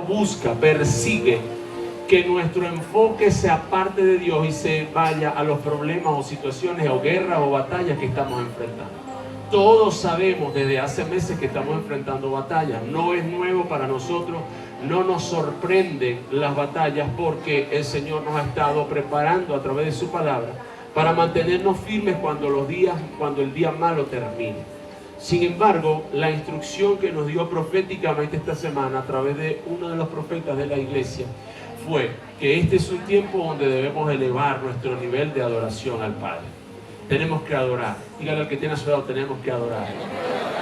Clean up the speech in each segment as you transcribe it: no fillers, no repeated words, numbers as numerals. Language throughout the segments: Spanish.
busca, persigue que nuestro enfoque sea parte de Dios y se vaya a los problemas o situaciones o guerras o batallas que estamos enfrentando. Todos sabemos desde hace meses que estamos enfrentando batallas. No es nuevo para nosotros, no nos sorprenden las batallas porque el Señor nos ha estado preparando a través de su palabra para mantenernos firmes cuando el día malo termine. Sin embargo, la instrucción que nos dio proféticamente esta semana a través de uno de los profetas de la iglesia fue que este es un tiempo donde debemos elevar nuestro nivel de adoración al Padre. Tenemos que adorar. Dígale al que tiene a su lado, tenemos que adorar.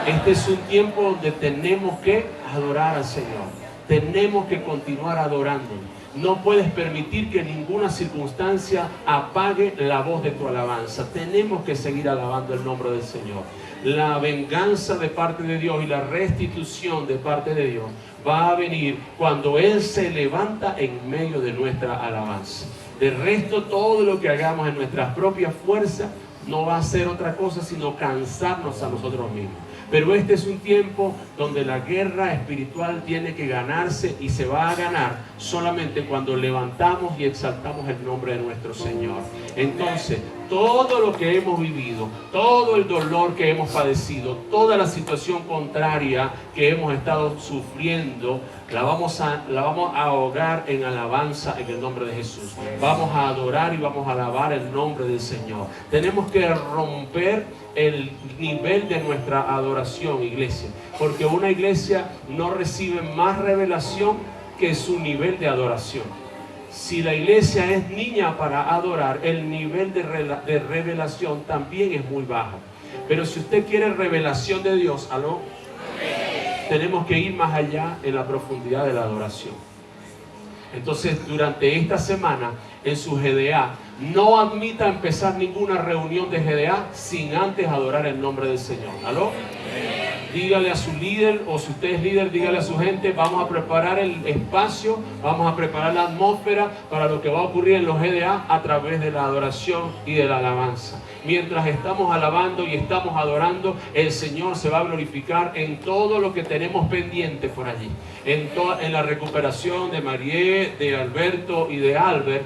Este es un tiempo donde tenemos que adorar al Señor. Tenemos que continuar adorándolo. No puedes permitir que ninguna circunstancia apague la voz de tu alabanza. Tenemos que seguir alabando el nombre del Señor. La venganza de parte de Dios y la restitución de parte de Dios va a venir cuando Él se levanta en medio de nuestra alabanza. De resto, todo lo que hagamos en nuestras propias fuerzas no va a ser otra cosa sino cansarnos a nosotros mismos. Pero este es un tiempo donde la guerra espiritual tiene que ganarse y se va a ganar solamente cuando levantamos y exaltamos el nombre de nuestro Señor. Entonces, todo lo que hemos vivido, todo el dolor que hemos padecido, toda la situación contraria que hemos estado sufriendo, la vamos a ahogar en alabanza en el nombre de Jesús. Vamos a adorar y vamos a alabar el nombre del Señor. Tenemos que romper el nivel de nuestra adoración, iglesia, porque una iglesia no recibe más revelación que su nivel de adoración. Si la iglesia es niña para adorar, el nivel de revelación también es muy bajo. Pero si usted quiere revelación de Dios, ¿aló? Tenemos que ir más allá en la profundidad de la adoración. Entonces, durante esta semana, en su GDA, no admita empezar ninguna reunión de GDA sin antes adorar el nombre del Señor. ¿Aló? Dígale a su líder, o si usted es líder, dígale a su gente, vamos a preparar el espacio, vamos a preparar la atmósfera para lo que va a ocurrir en los GDA a través de la adoración y de la alabanza. Mientras estamos alabando y estamos adorando, el Señor se va a glorificar en todo lo que tenemos pendiente por allí. En la recuperación de Marie, de Alberto y de Albert,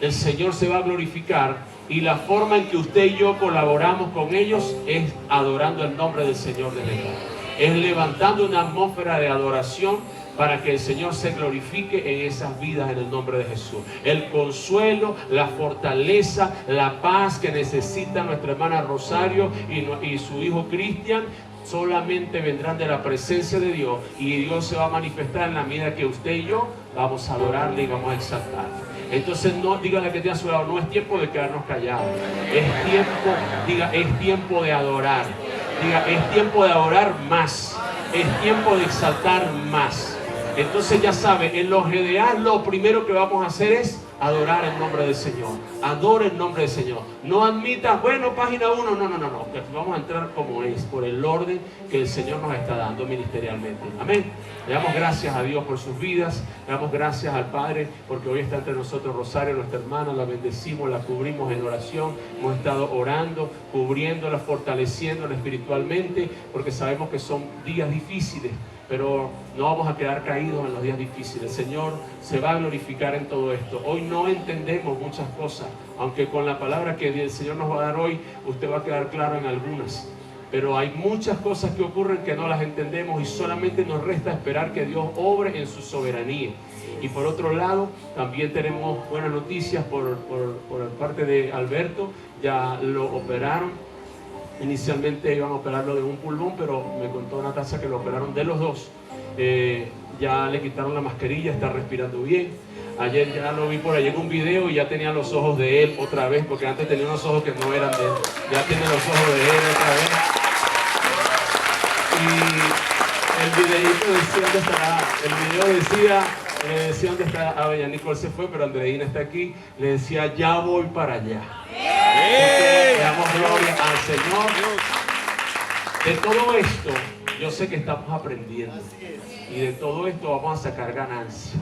el Señor se va a glorificar. Y la forma en que usted y yo colaboramos con ellos es adorando el nombre del Señor de verdad. Es levantando una atmósfera de adoración para que el Señor se glorifique en esas vidas en el nombre de Jesús. El consuelo, la fortaleza, la paz que necesita nuestra hermana Rosario y su hijo Cristian solamente vendrán de la presencia de Dios, y Dios se va a manifestar en la medida que usted y yo vamos a adorarle y vamos a exaltarle. Entonces, no, dígale que tiene a su lado, no es tiempo de quedarnos callados. Es tiempo de adorar. Diga, es tiempo de adorar más. Es tiempo de exaltar más. Entonces, ya sabe, en los GDA lo primero que vamos a hacer es adorar el nombre del Señor. Adore el nombre del Señor. No admita, bueno, página 1, no. Vamos a entrar como es, por el orden que el Señor nos está dando ministerialmente. Amén. Le damos gracias a Dios por sus vidas. Le damos gracias al Padre porque hoy está entre nosotros Rosario, nuestra hermana. La bendecimos, la cubrimos en oración. Hemos estado orando, cubriéndola, fortaleciéndola espiritualmente, porque sabemos que son días difíciles. Pero no vamos a quedar caídos en los días difíciles. El Señor se va a glorificar en todo esto. Hoy no entendemos muchas cosas, aunque con la palabra que el Señor nos va a dar hoy, usted va a quedar claro en algunas. Pero hay muchas cosas que ocurren que no las entendemos y solamente nos resta esperar que Dios obre en su soberanía. Y por otro lado, también tenemos buenas noticias por parte de Alberto. Ya lo operaron. Inicialmente iban a operarlo de un pulmón, pero me contó Natasha que lo operaron de los dos. Ya le quitaron la mascarilla, está respirando bien. Ayer ya lo vi por ahí en un video y ya tenía los ojos de él otra vez, porque antes tenía unos ojos que no eran de él. Ya tiene los ojos de él otra vez. Y el videito decía dónde estará. El video decía dónde está. Ya Nicole se fue, pero Andreina está aquí. Le decía, ya voy para allá. Le damos gloria al Señor. De todo esto, yo sé que estamos aprendiendo. Y de todo esto vamos a sacar ganancia.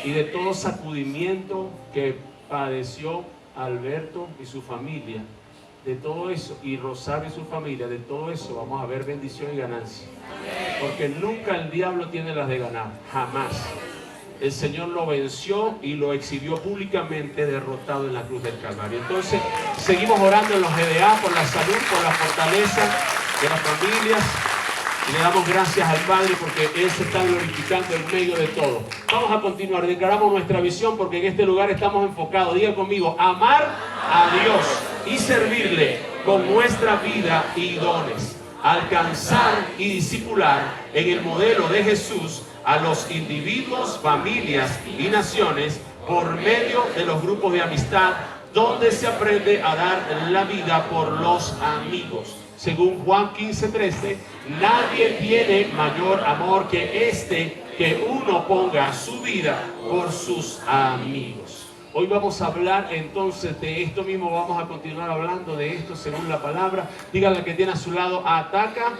Y de todo sacudimiento que padeció Alberto y su familia, de todo eso, y Rosario y su familia, de todo eso vamos a ver bendición y ganancia. Porque nunca el diablo tiene las de ganar, jamás. El Señor lo venció y lo exhibió públicamente derrotado en la cruz del Calvario. Entonces, seguimos orando en los GDA por la salud, por la fortaleza de las familias. Y le damos gracias al Padre porque Él se está glorificando en medio de todo. Vamos a continuar, declaramos nuestra visión porque en este lugar estamos enfocados. Diga conmigo, amar a Dios y servirle con nuestra vida y dones. Alcanzar y discipular en el modelo de Jesús a los individuos, familias y naciones por medio de los grupos de amistad donde se aprende a dar la vida por los amigos. Según Juan 15:13, nadie tiene mayor amor que este, que uno ponga su vida por sus amigos. Hoy vamos a hablar entonces de esto mismo, vamos a continuar hablando de esto según la palabra. Dígale que tiene a su lado, ataca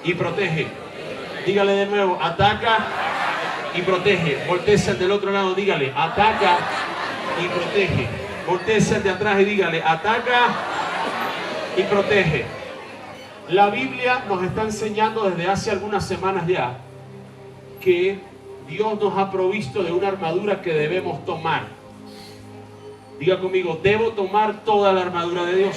y protege. Dígale de nuevo, ataca y protege. Voltéese al del otro lado, dígale, ataca y protege. Voltéese al de atrás y dígale, ataca y protege. La Biblia nos está enseñando desde hace algunas semanas ya que Dios nos ha provisto de una armadura que debemos tomar. Diga conmigo, debo tomar toda la armadura de Dios.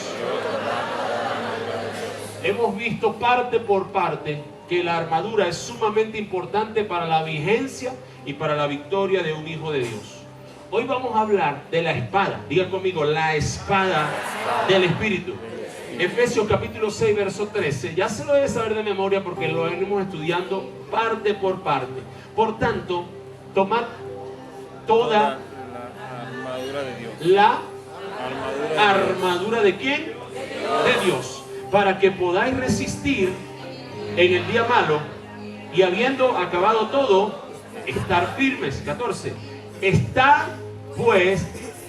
Hemos visto parte por parte que la armadura es sumamente importante para la vigencia y para la victoria de un hijo de Dios. Hoy vamos a hablar de la espada. Diga conmigo, la espada del Espíritu. Efesios capítulo 6, verso 13. Ya se lo debe saber de memoria porque lo venimos estudiando parte por parte. Por tanto, tomad toda la armadura de Dios. La armadura de ¿quién? De Dios. Para que podáis resistir en el día malo y habiendo acabado todo, estar firmes. 14. Estad pues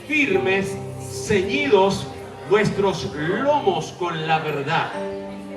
firmes, ceñidos vuestros lomos con la verdad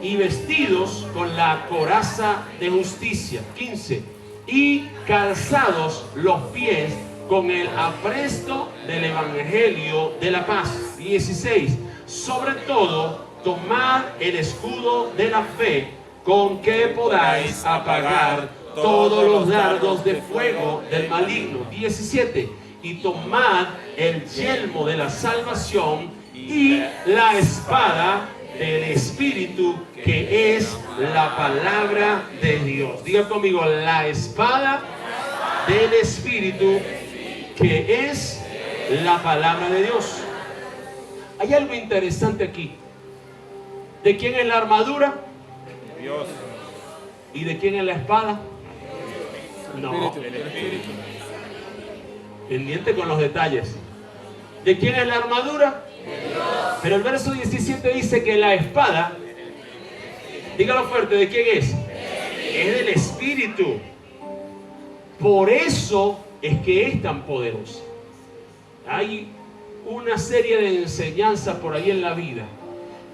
y vestidos con la coraza de justicia. 15. Y calzados los pies con el apresto del evangelio de la paz. 16. Sobre todo, tomad el escudo de la fe, con que podáis apagar todos los dardos de fuego del maligno. 17. Y tomad el yelmo de la salvación y la espada del Espíritu, que es la palabra de Dios. Diga conmigo, la espada del Espíritu, que es la palabra de Dios. Hay algo interesante aquí. ¿De quién es la armadura? Dios. ¿Y de quién es la espada? No. El Espíritu. Pendiente con los detalles. ¿De quién es la armadura? Pero el verso 17 dice que la espada, dígalo fuerte, ¿de quién es? Es del Espíritu. Por eso es que es tan poderosa. Hay una serie de enseñanzas por ahí en la vida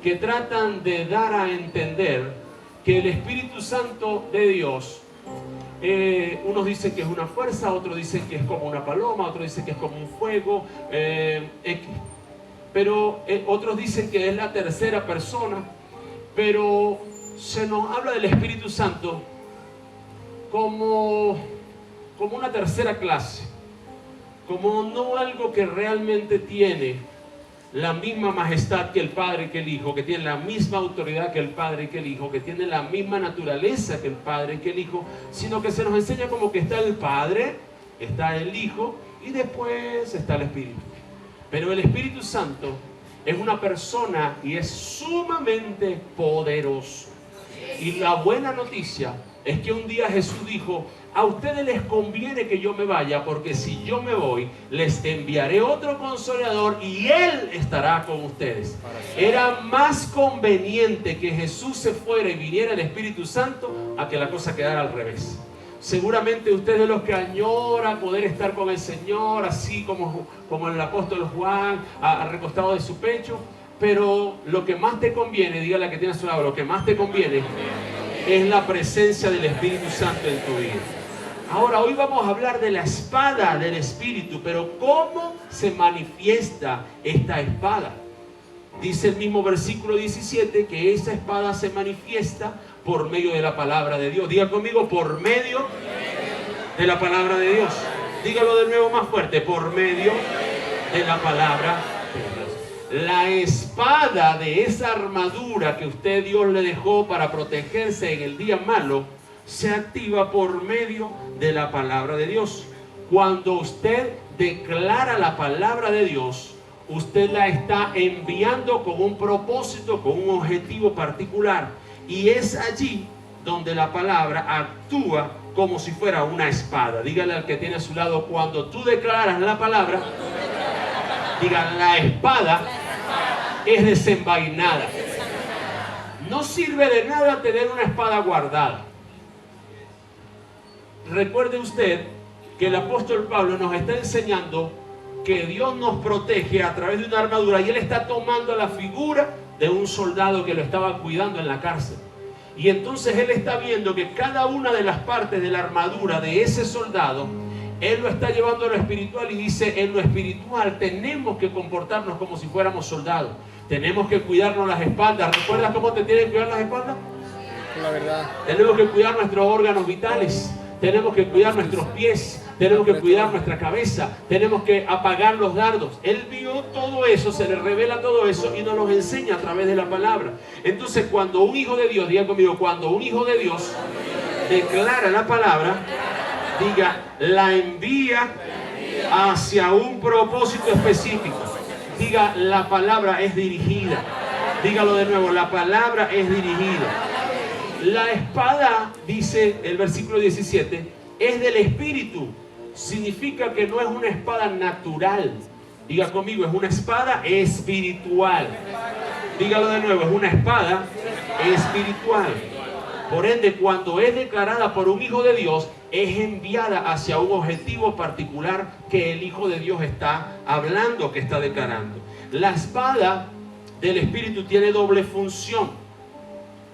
que tratan de dar a entender que el Espíritu Santo de Dios, unos dicen que es una fuerza, otros dicen que es como una paloma, otros dicen que es como un fuego, pero otros dicen que es la tercera persona. Pero se nos habla del Espíritu Santo como una tercera clase, como no algo que realmente tiene la misma majestad que el Padre y que el Hijo, que tiene la misma autoridad que el Padre y que el Hijo, que tiene la misma naturaleza que el Padre y que el Hijo, sino que se nos enseña como que está el Padre, está el Hijo y después está el Espíritu. Pero el Espíritu Santo es una persona y es sumamente poderoso. Y la buena noticia es que un día Jesús dijo: a ustedes les conviene que yo me vaya, porque si yo me voy, les enviaré otro consolador y Él estará con ustedes. Era más conveniente que Jesús se fuera y viniera el Espíritu Santo a que la cosa quedara al revés. Seguramente usted de los que añora poder estar con el Señor, así como el apóstol Juan, recostado de su pecho. Pero lo que más te conviene, dígale a que tiene a su lado, lo que más te conviene es la presencia del Espíritu Santo en tu vida. Ahora, hoy vamos a hablar de la espada del Espíritu, pero ¿cómo se manifiesta esta espada? Dice el mismo versículo 17 que esa espada se manifiesta por medio de la palabra de Dios. Diga conmigo, por medio de la palabra de Dios. Dígalo de nuevo más fuerte, por medio de la palabra de Dios. La espada de esa armadura que usted Dios le dejó para protegerse en el día malo se activa por medio de la palabra de Dios. Cuando usted declara la palabra de Dios, usted la está enviando con un propósito, con un objetivo particular. Y es allí donde la palabra actúa como si fuera una espada. Dígale al que tiene a su lado, cuando tú declaras la palabra, diga, la espada es desenvainada. No sirve de nada tener una espada guardada. Recuerde usted que el apóstol Pablo nos está enseñando que Dios nos protege a través de una armadura, y él está tomando la figura de un soldado que lo estaba cuidando en la cárcel. Y entonces él está viendo que cada una de las partes de la armadura de ese soldado, él lo está llevando a lo espiritual, y dice, en lo espiritual tenemos que comportarnos como si fuéramos soldados. Tenemos que cuidarnos las espaldas. ¿Recuerdas cómo te tienen que cuidar las espaldas? La verdad. Tenemos que cuidar nuestros órganos vitales. Tenemos que cuidar nuestros pies, tenemos que cuidar nuestra cabeza, tenemos que apagar los dardos. Él vio todo eso, se le revela todo eso y nos lo enseña a través de la palabra. Entonces, cuando un hijo de Dios, diga conmigo, cuando un hijo de Dios declara la palabra, diga, la envía hacia un propósito específico. Diga, la palabra es dirigida. Dígalo de nuevo, la palabra es dirigida. La espada, dice el versículo 17, es del Espíritu. Significa que no es una espada natural. Diga conmigo, es una espada espiritual. Dígalo de nuevo, es una espada espiritual. Por ende, cuando es declarada por un hijo de Dios, es enviada hacia un objetivo particular que el hijo de Dios está hablando, que está declarando. La espada del Espíritu tiene doble función.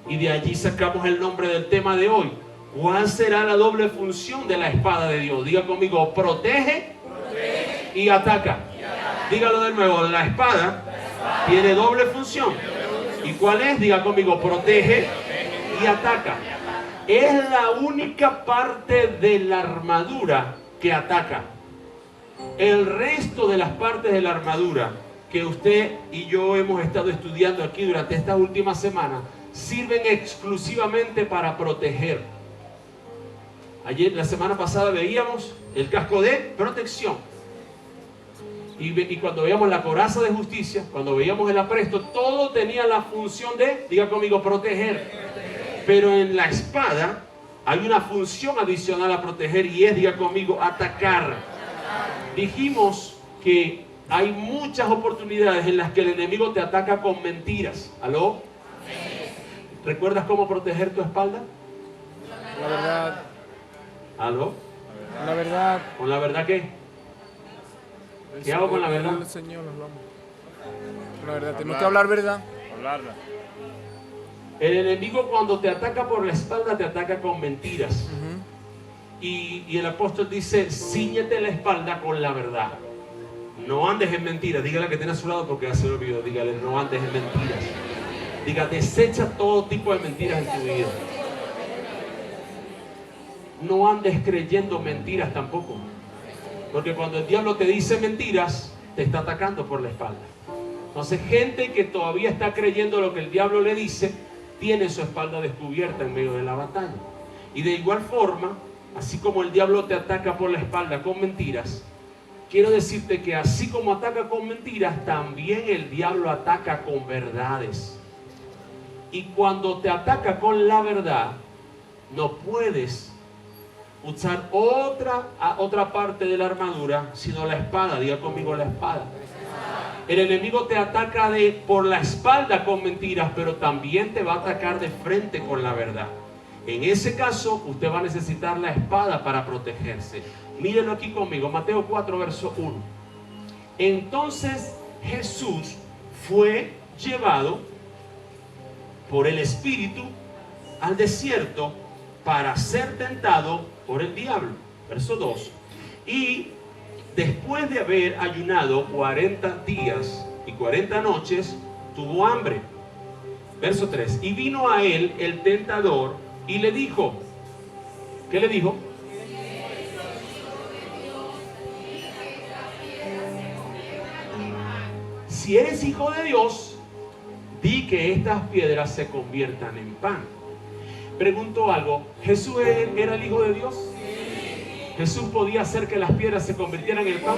Y de allí sacamos el nombre del tema de hoy. ¿Cuál será la doble función de la espada de Dios? Diga conmigo, protege y ataca. Dígalo de nuevo, la espada tiene doble función. ¿Y cuál es? Diga conmigo, protege y ataca. Es la única parte de la armadura que ataca. El resto de las partes de la armadura que usted y yo hemos estado estudiando aquí durante estas últimas semanas sirven exclusivamente para proteger. Ayer, la semana pasada, veíamos el casco de protección. Y cuando veíamos la coraza de justicia, cuando veíamos el apresto, todo tenía la función de, diga conmigo, proteger. Pero en la espada hay una función adicional a proteger, y es, diga conmigo, atacar. Dijimos que hay muchas oportunidades en las que el enemigo te ataca con mentiras. ¿Aló? ¿Recuerdas cómo proteger tu espalda? La verdad. ¿Aló? La verdad. ¿Con la verdad qué? ¿Qué hago con la verdad? El Señor nos vamos. Con la verdad. Tenemos que hablar verdad. Hablarla. El enemigo, cuando te ataca por la espalda, te ataca con mentiras. Y el apóstol dice, cíñete la espalda con la verdad. No andes en mentiras. Dígale que tiene a su lado, porque ya se lo olvidó. Dígale, no andes en mentiras. Diga, desecha todo tipo de mentiras en tu vida. No andes creyendo mentiras tampoco. Porque cuando el diablo te dice mentiras, te está atacando por la espalda. Entonces, gente que todavía está creyendo lo que el diablo le dice, tiene su espalda descubierta en medio de la batalla. Y de igual forma, así como el diablo te ataca por la espalda con mentiras, quiero decirte que así como ataca con mentiras, también el diablo ataca con verdades. Y cuando te ataca con la verdad, no puedes usar otra parte de la armadura, sino la espada. Diga conmigo, la espada. El enemigo te ataca por la espalda con mentiras, pero también te va a atacar de frente con la verdad. En ese caso, usted va a necesitar la espada para protegerse. Mírenlo aquí conmigo, Mateo 4, verso 1. Entonces Jesús fue llevado por el Espíritu al desierto para ser tentado por el diablo. Verso 2. Y después de haber ayunado 40 días y 40 noches, tuvo hambre. Verso 3. Y vino a él el tentador y le dijo, ¿qué le dijo? Si eres hijo de Dios, di que estas piedras se conviertan en pan. Pregunto algo, ¿Jesús era el hijo de Dios? ¿Jesús podía hacer que las piedras se convirtieran en pan?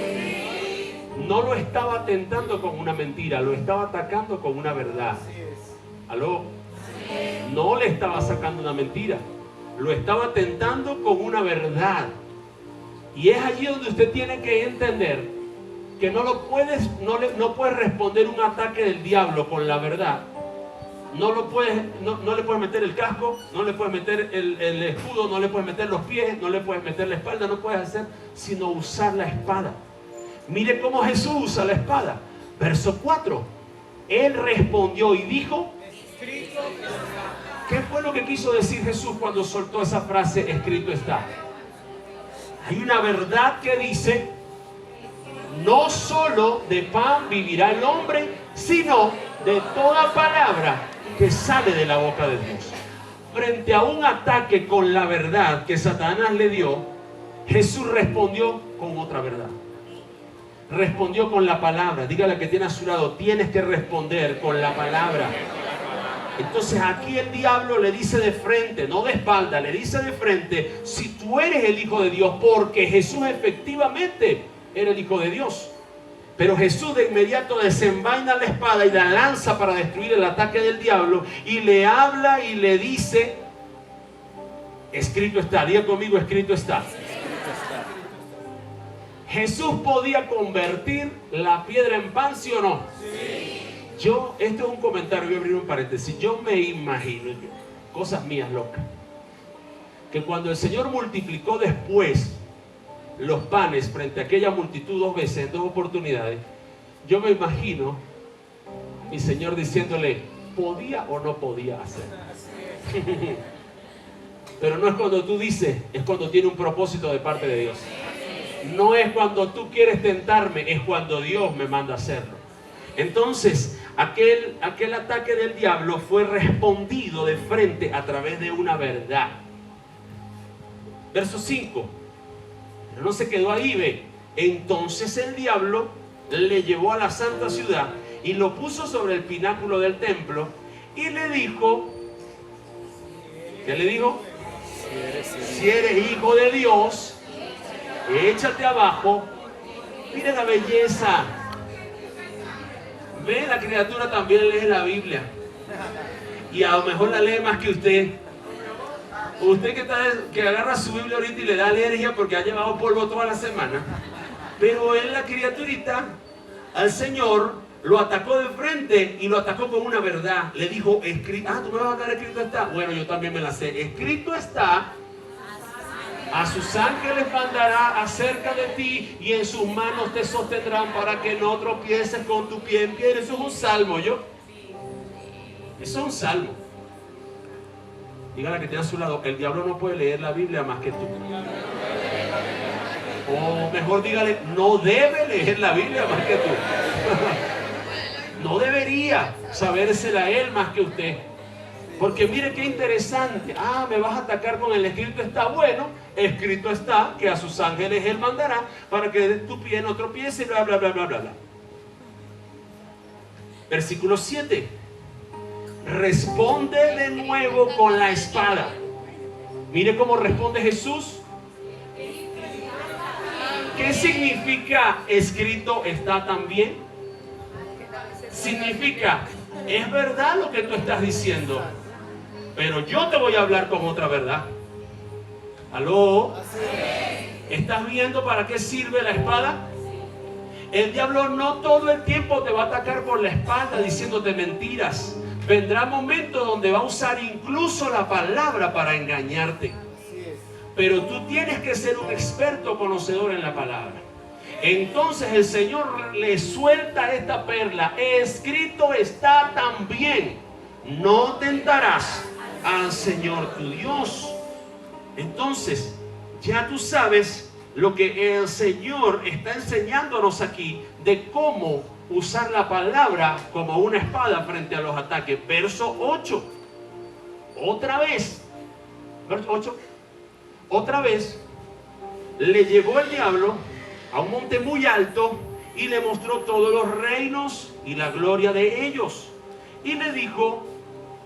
No lo estaba tentando con una mentira, lo estaba atacando con una verdad. ¿Aló? No le estaba sacando una mentira, lo estaba tentando con una verdad. Y es allí donde usted tiene que entender que no puedes responder un ataque del diablo con la verdad. No le puedes meter el casco, no le puedes meter el escudo, no le puedes meter los pies, no le puedes meter la espalda, no puedes hacer sino usar la espada. Mire cómo Jesús usa la espada. Verso 4. Él respondió y dijo, ¿qué fue lo que quiso decir Jesús cuando soltó esa frase, escrito está? Hay una verdad que dice, no solo de pan vivirá el hombre, sino de toda palabra que sale de la boca de Dios. Frente a un ataque con la verdad que Satanás le dio, Jesús respondió con otra verdad. Respondió con la palabra. Dígale que tiene a su lado, tienes que responder con la palabra. Entonces aquí el diablo le dice de frente, no de espalda, le dice de frente, si tú eres el Hijo de Dios, porque Jesús efectivamente era el Hijo de Dios. Pero Jesús de inmediato desenvaina la espada y la lanza para destruir el ataque del diablo, y le habla y le dice, escrito está. Diga conmigo, escrito está. Jesús podía convertir la piedra en pan, ¿sí o no? Sí. Esto es un comentario, voy a abrir un paréntesis. Yo me imagino, cosas mías locas, que cuando el Señor multiplicó después los panes frente a aquella multitud 2 veces, en 2 oportunidades, yo me imagino mi Señor diciéndole, ¿podía o no podía hacer? Pero no es cuando tú dices, es cuando tiene un propósito de parte de Dios. No es cuando tú quieres tentarme, es cuando Dios me manda a hacerlo. Entonces, aquel ataque del diablo fue respondido de frente a través de una verdad. Verso 5. Pero no se quedó ahí, ve. Entonces el diablo le llevó a la santa ciudad y lo puso sobre el pináculo del templo y le dijo, ¿qué le dijo? Si eres hijo de Dios, échate abajo. Mire la belleza. Ve, la criatura también lee la Biblia. Y a lo mejor la lee más que usted. Usted que agarra su Biblia ahorita y le da alergia porque ha llevado polvo toda la semana. Pero él, la criaturita, al Señor lo atacó de frente y lo atacó con una verdad. Le dijo, tú me vas a dar escrito está. Bueno, yo también me la sé. Escrito está. A sus ángeles mandará acerca de ti y en sus manos te sostendrán para que no tropieces con tu pie en piedra. Eso es un salmo, Eso es un salmo. Dígale que tiene a su lado, el diablo no puede leer la Biblia más que tú. O mejor dígale, no debe leer la Biblia más que tú. No debería sabérsela él más que usted. Porque mire qué interesante. Me vas a atacar con el escrito está. Bueno, escrito está que a sus ángeles él mandará para que tu pie no tropiece y bla, bla, bla, bla, bla, bla. Versículo 7. Responde de nuevo con la espada. Mire cómo responde Jesús. ¿Qué significa escrito está también? Significa, es verdad lo que tú estás diciendo, pero yo te voy a hablar con otra verdad. ¿Aló? ¿Estás viendo para qué sirve la espada? El diablo no todo el tiempo te va a atacar por la espalda diciéndote mentiras. Vendrá momentos donde va a usar incluso la palabra para engañarte. Pero tú tienes que ser un experto conocedor en la palabra. Entonces el Señor le suelta esta perla. Escrito está también: no tentarás al Señor tu Dios. Entonces ya tú sabes lo que el Señor está enseñándonos aquí de cómo usar la palabra como una espada frente a los ataques. Verso 8. Otra vez. Verso 8. Otra vez le llevó el diablo a un monte muy alto y le mostró todos los reinos y la gloria de ellos. Y le dijo: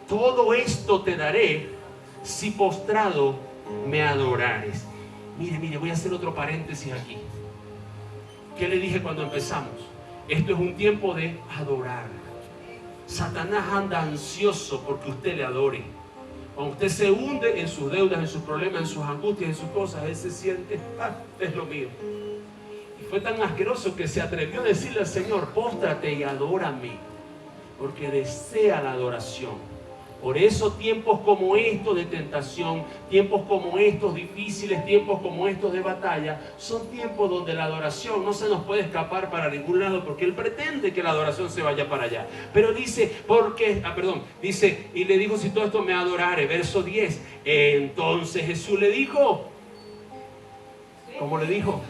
todo esto te daré si postrado me adorares. Mire, voy a hacer otro paréntesis aquí. ¿Qué le dije cuando empezamos? Esto es un tiempo de adorar. Satanás anda ansioso porque usted le adore. Cuando usted se hunde en sus deudas, en sus problemas, en sus angustias, en sus cosas, él se siente, es lo mío. Y fue tan asqueroso que se atrevió a decirle al Señor: póstrate y adórame, porque desea la adoración. Por eso tiempos como estos de tentación, tiempos como estos difíciles, tiempos como estos de batalla, son tiempos donde la adoración no se nos puede escapar para ningún lado, porque Él pretende que la adoración se vaya para allá. Pero dice, dice, y le dijo: si todo esto me adorare, verso 10. Entonces Jesús le dijo, ¿cómo le dijo?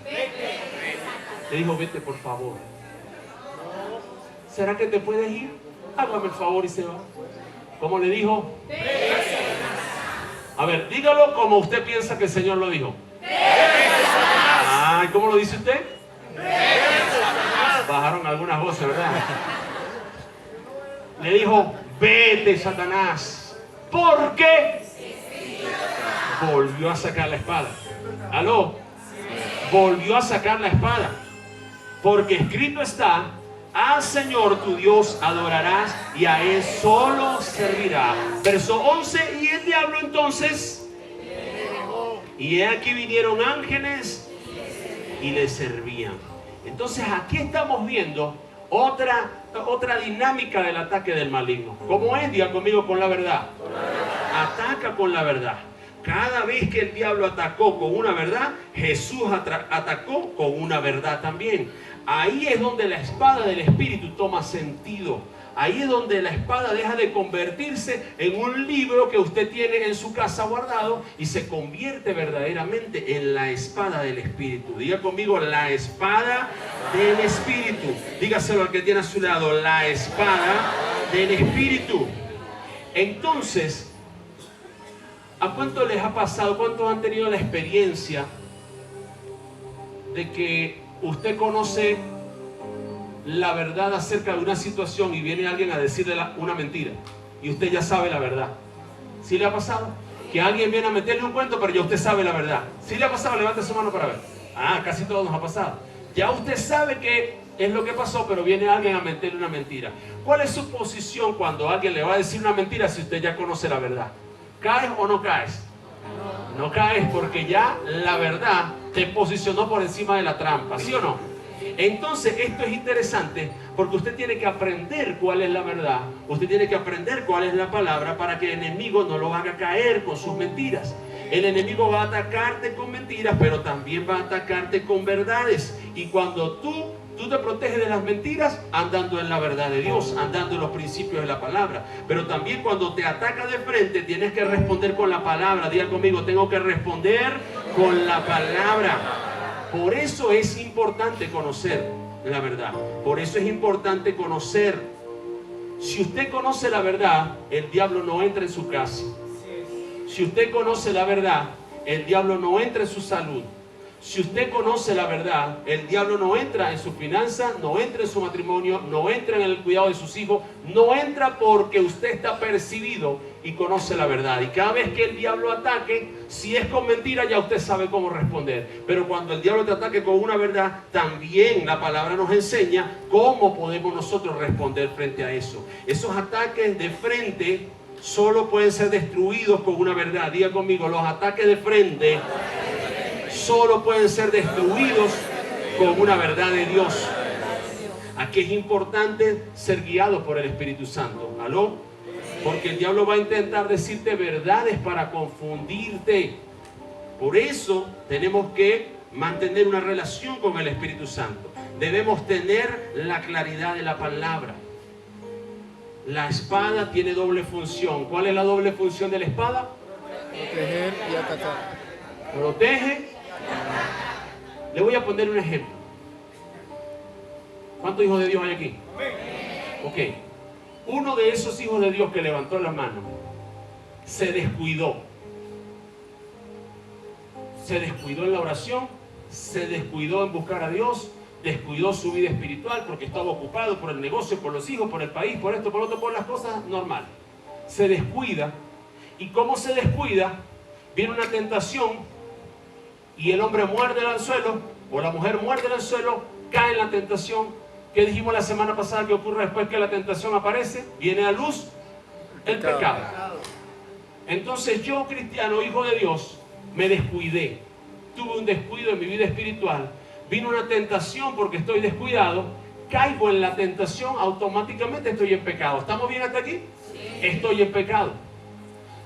Le dijo: vete, por favor. ¿Será que te puedes ir? Hágame el favor y se va. ¿Cómo le dijo? A ver, dígalo como usted piensa que el Señor lo dijo. Ay, ¿cómo lo dice usted? Bajaron algunas voces, ¿verdad? Le dijo: vete, Satanás, porque volvió a sacar la espada. ¿Aló? Volvió a sacar la espada, porque escrito está: al Señor tu Dios adorarás y a Él solo servirá. Verso 11. Y el diablo entonces, y aquí vinieron ángeles y le servían. Entonces aquí estamos viendo otra dinámica del ataque del maligno. ¿Cómo es? Diga conmigo: con la verdad. Ataca con la verdad. Cada vez que el diablo atacó con una verdad, Jesús atacó con una verdad también. Ahí es donde la espada del Espíritu toma sentido. Ahí es donde la espada deja de convertirse en un libro que usted tiene en su casa guardado y se convierte verdaderamente en la espada del Espíritu. Diga conmigo: la espada del Espíritu. Dígaselo al que tiene a su lado: la espada del Espíritu. Entonces, ¿a cuánto les ha pasado? ¿Cuántos han tenido la experiencia de que usted conoce la verdad acerca de una situación y viene alguien a decirle una mentira y usted ya sabe la verdad? ¿Sí le ha pasado? Que alguien viene a meterle un cuento, pero ya usted sabe la verdad. ¿Sí le ha pasado? Levante su mano para ver. Casi todos nos ha pasado. Ya usted sabe qué es lo que pasó, pero viene alguien a meterle una mentira. ¿Cuál es su posición cuando alguien le va a decir una mentira si usted ya conoce la verdad? ¿Caes o no caes? No caes, porque ya la verdad te posicionó por encima de la trampa, ¿sí o no? Entonces esto es interesante, porque usted tiene que aprender cuál es la verdad. Usted tiene que aprender cuál es la palabra, para que el enemigo no lo haga caer con sus mentiras. El enemigo va a atacarte con mentiras, pero también va a atacarte con verdades. Y cuando tú te proteges de las mentiras andando en la verdad de Dios, andando en los principios de la palabra. Pero también cuando te ataca de frente, tienes que responder con la palabra. Diga conmigo: tengo que responder con la palabra. Por eso es importante conocer la verdad. Por eso es importante conocer. Si usted conoce la verdad, el diablo no entra en su casa. Si usted conoce la verdad, el diablo no entra en su salud. Si usted conoce la verdad, el diablo no entra en su finanza, no entra en su matrimonio, no entra en el cuidado de sus hijos, no entra, porque usted está percibido y conoce la verdad. Y cada vez que el diablo ataque, si es con mentira, ya usted sabe cómo responder. Pero cuando el diablo te ataque con una verdad, también la palabra nos enseña cómo podemos nosotros responder frente a eso. Esos ataques de frente solo pueden ser destruidos con una verdad. Diga conmigo: los ataques de frente solo pueden ser destruidos con una verdad de Dios. Aquí es importante ser guiado por el Espíritu Santo. ¿Aló? Porque el diablo va a intentar decirte verdades para confundirte. Por eso tenemos que mantener una relación con el Espíritu Santo. Debemos tener la claridad de la palabra. La espada tiene doble función. ¿Cuál es la doble función de la espada? Proteger y atacar. Protege. Le voy a poner un ejemplo. ¿Cuántos hijos de Dios hay aquí? Ok. Uno de esos hijos de Dios que levantó la mano se descuidó. Se descuidó en la oración, se descuidó en buscar a Dios, descuidó su vida espiritual porque estaba ocupado por el negocio, por los hijos, por el país, por esto, por otro, por las cosas normales. Se descuida. ¿Y cómo se descuida? Viene una tentación y el hombre muerde el anzuelo o la mujer muerde el anzuelo, cae en la tentación. ¿Qué dijimos la semana pasada que ocurre después que la tentación aparece? Viene a luz el pecado. Entonces yo, cristiano, hijo de Dios, me descuidé. Tuve un descuido en mi vida espiritual. Vino una tentación porque estoy descuidado. Caigo en la tentación, automáticamente estoy en pecado. ¿Estamos bien hasta aquí? Sí. Estoy en pecado.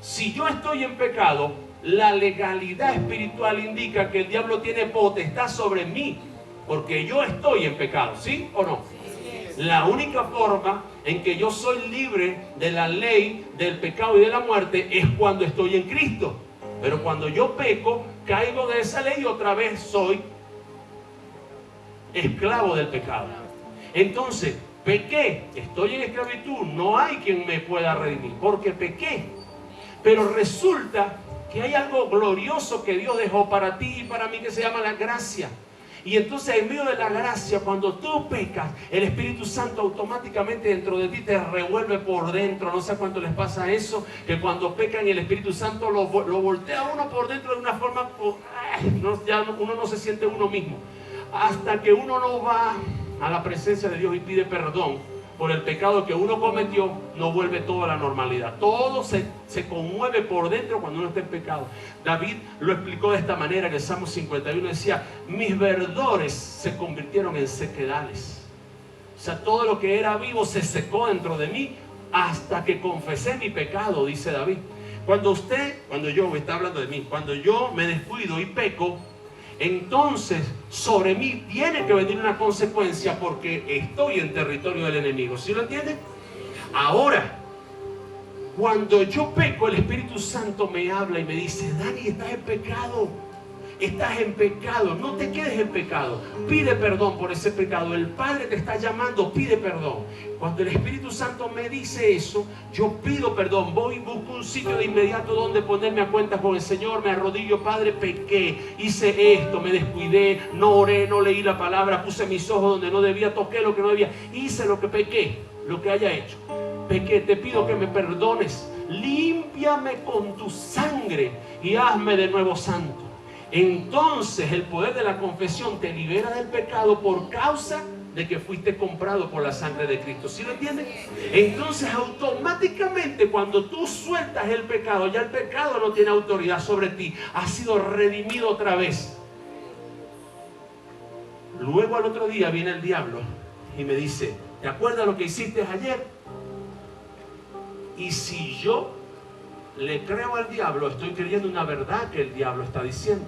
Si yo estoy en pecado, la legalidad espiritual indica que el diablo tiene potestad sobre mí, porque yo estoy en pecado, ¿sí o no? Sí. La única forma en que yo soy libre de la ley, del pecado y de la muerte es cuando estoy en Cristo. Pero cuando yo peco, caigo de esa ley y otra vez soy esclavo del pecado. Entonces, pequé, estoy en esclavitud, no hay quien me pueda redimir, porque pequé. Pero resulta que hay algo glorioso que Dios dejó para ti y para mí que se llama la gracia. Y entonces en medio de la gracia, cuando tú pecas, el Espíritu Santo automáticamente dentro de ti te revuelve por dentro. No sé cuánto les pasa eso, que cuando pecan el Espíritu Santo lo voltea uno por dentro de una forma, ya uno no se siente uno mismo. Hasta que uno no va a la presencia de Dios y pide perdón por el pecado que uno cometió, no vuelve todo a la normalidad. Todo se conmueve por dentro cuando uno está en pecado. David lo explicó de esta manera en el Salmo 51, decía: mis verdores se convirtieron en sequedales. O sea, todo lo que era vivo se secó dentro de mí hasta que confesé mi pecado, dice David. Cuando yo, está hablando de mí, cuando yo me descuido y peco, entonces sobre mí tiene que venir una consecuencia porque estoy en territorio del enemigo. ¿Sí lo entienden? Ahora, cuando yo peco, el Espíritu Santo me habla y me dice: Dani, estás en pecado. Estás en pecado, no te quedes en pecado. Pide perdón por ese pecado. El Padre te está llamando, pide perdón. Cuando el Espíritu Santo me dice eso, yo pido perdón. Voy y busco un sitio de inmediato donde ponerme a cuentas con el Señor. Me arrodillo: Padre, pequé, hice esto, me descuidé, no oré, no leí la palabra, puse mis ojos donde no debía, toqué lo que no debía, hice lo que pequé, lo que haya hecho. Pequé, te pido que me perdones. Límpiame con tu sangre y hazme de nuevo santo. Entonces el poder de la confesión te libera del pecado por causa de que fuiste comprado por la sangre de Cristo. ¿Sí lo entiendes? Entonces automáticamente cuando tú sueltas el pecado, ya el pecado no tiene autoridad sobre ti. Has sido redimido otra vez. Luego al otro día viene el diablo y me dice: ¿te acuerdas lo que hiciste ayer? Y si yo le creo al diablo, estoy creyendo una verdad que el diablo está diciendo.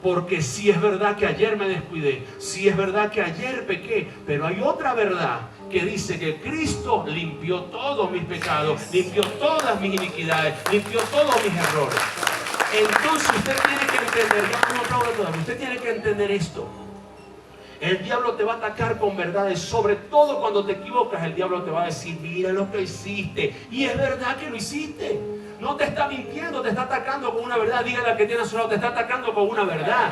Porque sí es verdad que ayer me descuidé, sí es verdad que ayer pequé, pero hay otra verdad que dice que Cristo limpió todos mis pecados, limpió todas mis iniquidades, limpió todos mis errores. Entonces usted tiene que entender, usted tiene que entender esto. El diablo te va a atacar con verdades, sobre todo cuando te equivocas. El diablo te va a decir: mira lo que hiciste, y es verdad que lo hiciste. No te está mintiendo, te está atacando con una verdad. Dígale al que tiene a su lado: te está atacando con una verdad.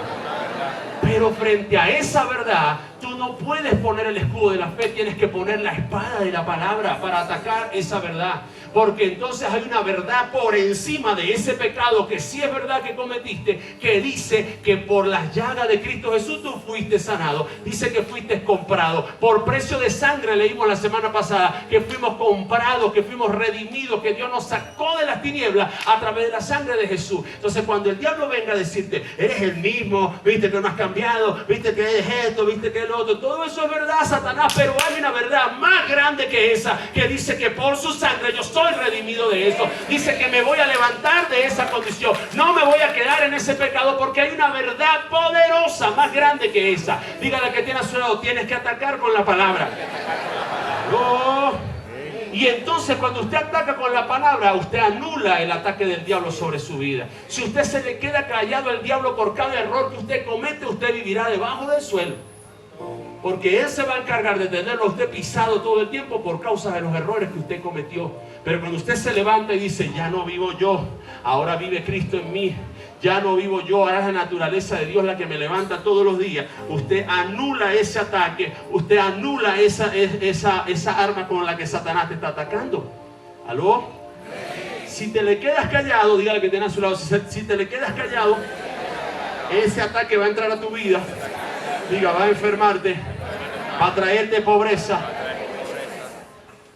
Pero frente a esa verdad, tú no puedes poner el escudo de la fe, tienes que poner la espada de la palabra para atacar esa verdad. Porque entonces hay una verdad por encima de ese pecado que sí es verdad que cometiste, que dice que por las llagas de Cristo Jesús tú fuiste sanado. Dice que fuiste comprado. Por precio de sangre, leímos la semana pasada, que fuimos comprados, que fuimos redimidos, que Dios nos sacó de las tinieblas a través de la sangre de Jesús. Entonces cuando el diablo venga a decirte: eres el mismo, viste que no has cambiado, viste que eres esto, viste que es lo otro, todo eso es verdad, Satanás, pero hay una verdad más grande que esa, que dice que por su sangre yo soy redimido de eso. Dice que me voy a levantar de esa condición, no me voy a quedar en ese pecado, porque hay una verdad poderosa más grande que esa. Dígale al que tiene a su lado: tienes que atacar con la palabra. Oh. Y entonces cuando usted ataca con la palabra, usted anula el ataque del diablo sobre su vida. Si usted se le queda callado al diablo por cada error que usted comete, usted vivirá debajo del suelo. Porque Él se va a encargar de tenerlo a usted pisado todo el tiempo por causa de los errores que usted cometió. Pero cuando usted se levanta y dice, ya no vivo yo, ahora vive Cristo en mí. Ya no vivo yo, ahora es la naturaleza de Dios la que me levanta todos los días. Usted anula ese ataque, usted anula esa arma con la que Satanás te está atacando. ¿Aló? Si te le quedas callado, dígale que tiene a su lado, si te le quedas callado, ese ataque va a entrar a tu vida. Diga, va a enfermarte, va a traerte pobreza,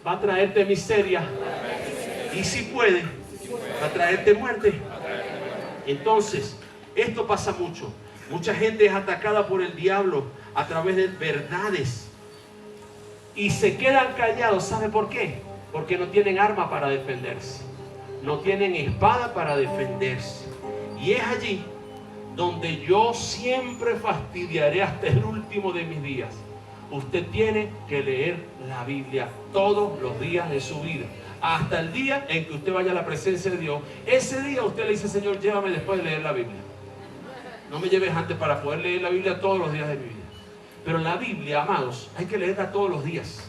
va a traerte miseria y si puede, va a traerte muerte. Entonces, esto pasa mucho. Mucha gente es atacada por el diablo a través de verdades y se quedan callados. ¿Sabe por qué? Porque no tienen arma para defenderse, no tienen espada para defenderse. Y es allí donde yo siempre fastidiaré hasta el último de mis días. Usted tiene que leer la Biblia todos los días de su vida, hasta el día en que usted vaya a la presencia de Dios. Ese día usted le dice, Señor, llévame después de leer la Biblia. No me lleves antes para poder leer la Biblia todos los días de mi vida. Pero la Biblia, amados, hay que leerla todos los días.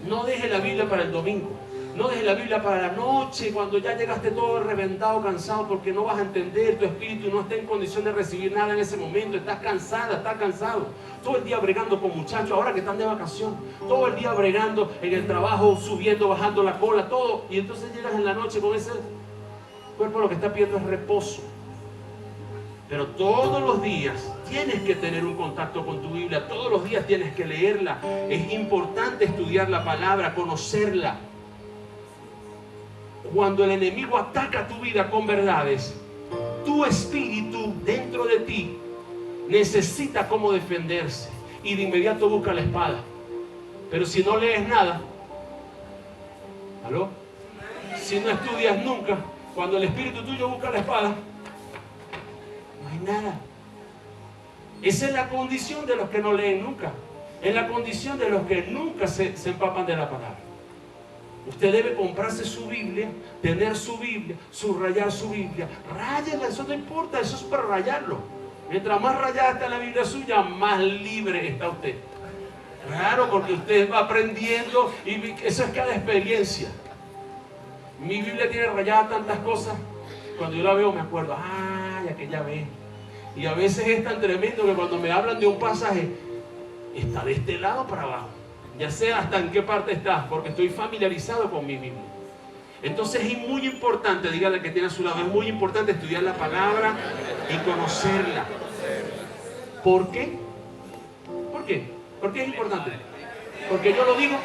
No deje la Biblia para el domingo. No dejes la Biblia para la noche, cuando ya llegaste todo reventado, cansado, porque no vas a entender, tu espíritu no está en condición de recibir nada en ese momento. Estás cansada, estás cansado. Todo el día bregando con muchachos, ahora que están de vacación. Todo el día bregando en el trabajo, subiendo, bajando la cola, todo. Y entonces llegas en la noche con ese cuerpo, lo que está pidiendo es reposo. Pero todos los días tienes que tener un contacto con tu Biblia. Todos los días tienes que leerla. Es importante estudiar la palabra, conocerla. Cuando el enemigo ataca tu vida con verdades, tu espíritu dentro de ti necesita cómo defenderse y de inmediato busca la espada. Pero si no lees nada, ¿aló? Si no estudias nunca, cuando el espíritu tuyo busca la espada, no hay nada. Esa es la condición de los que no leen nunca. Es la condición de los que nunca se empapan de la palabra. Usted debe comprarse su Biblia, tener su Biblia, subrayar su Biblia. Ráyela, eso no importa, eso es para rayarlo. Mientras más rayada está la Biblia suya, más libre está usted. Claro, porque usted va aprendiendo y eso es cada experiencia. Mi Biblia tiene rayadas tantas cosas. Cuando yo la veo me acuerdo, ay, aquella vez. Y a veces es tan tremendo que cuando me hablan de un pasaje, está de este lado para abajo. Ya sé hasta en qué parte está, porque estoy familiarizado con mi Biblia. Entonces es muy importante, dígale que tiene a su lado, es muy importante estudiar la palabra y conocerla. ¿Por qué? ¿Por qué? ¿Por qué es importante? ¿Porque yo lo digo?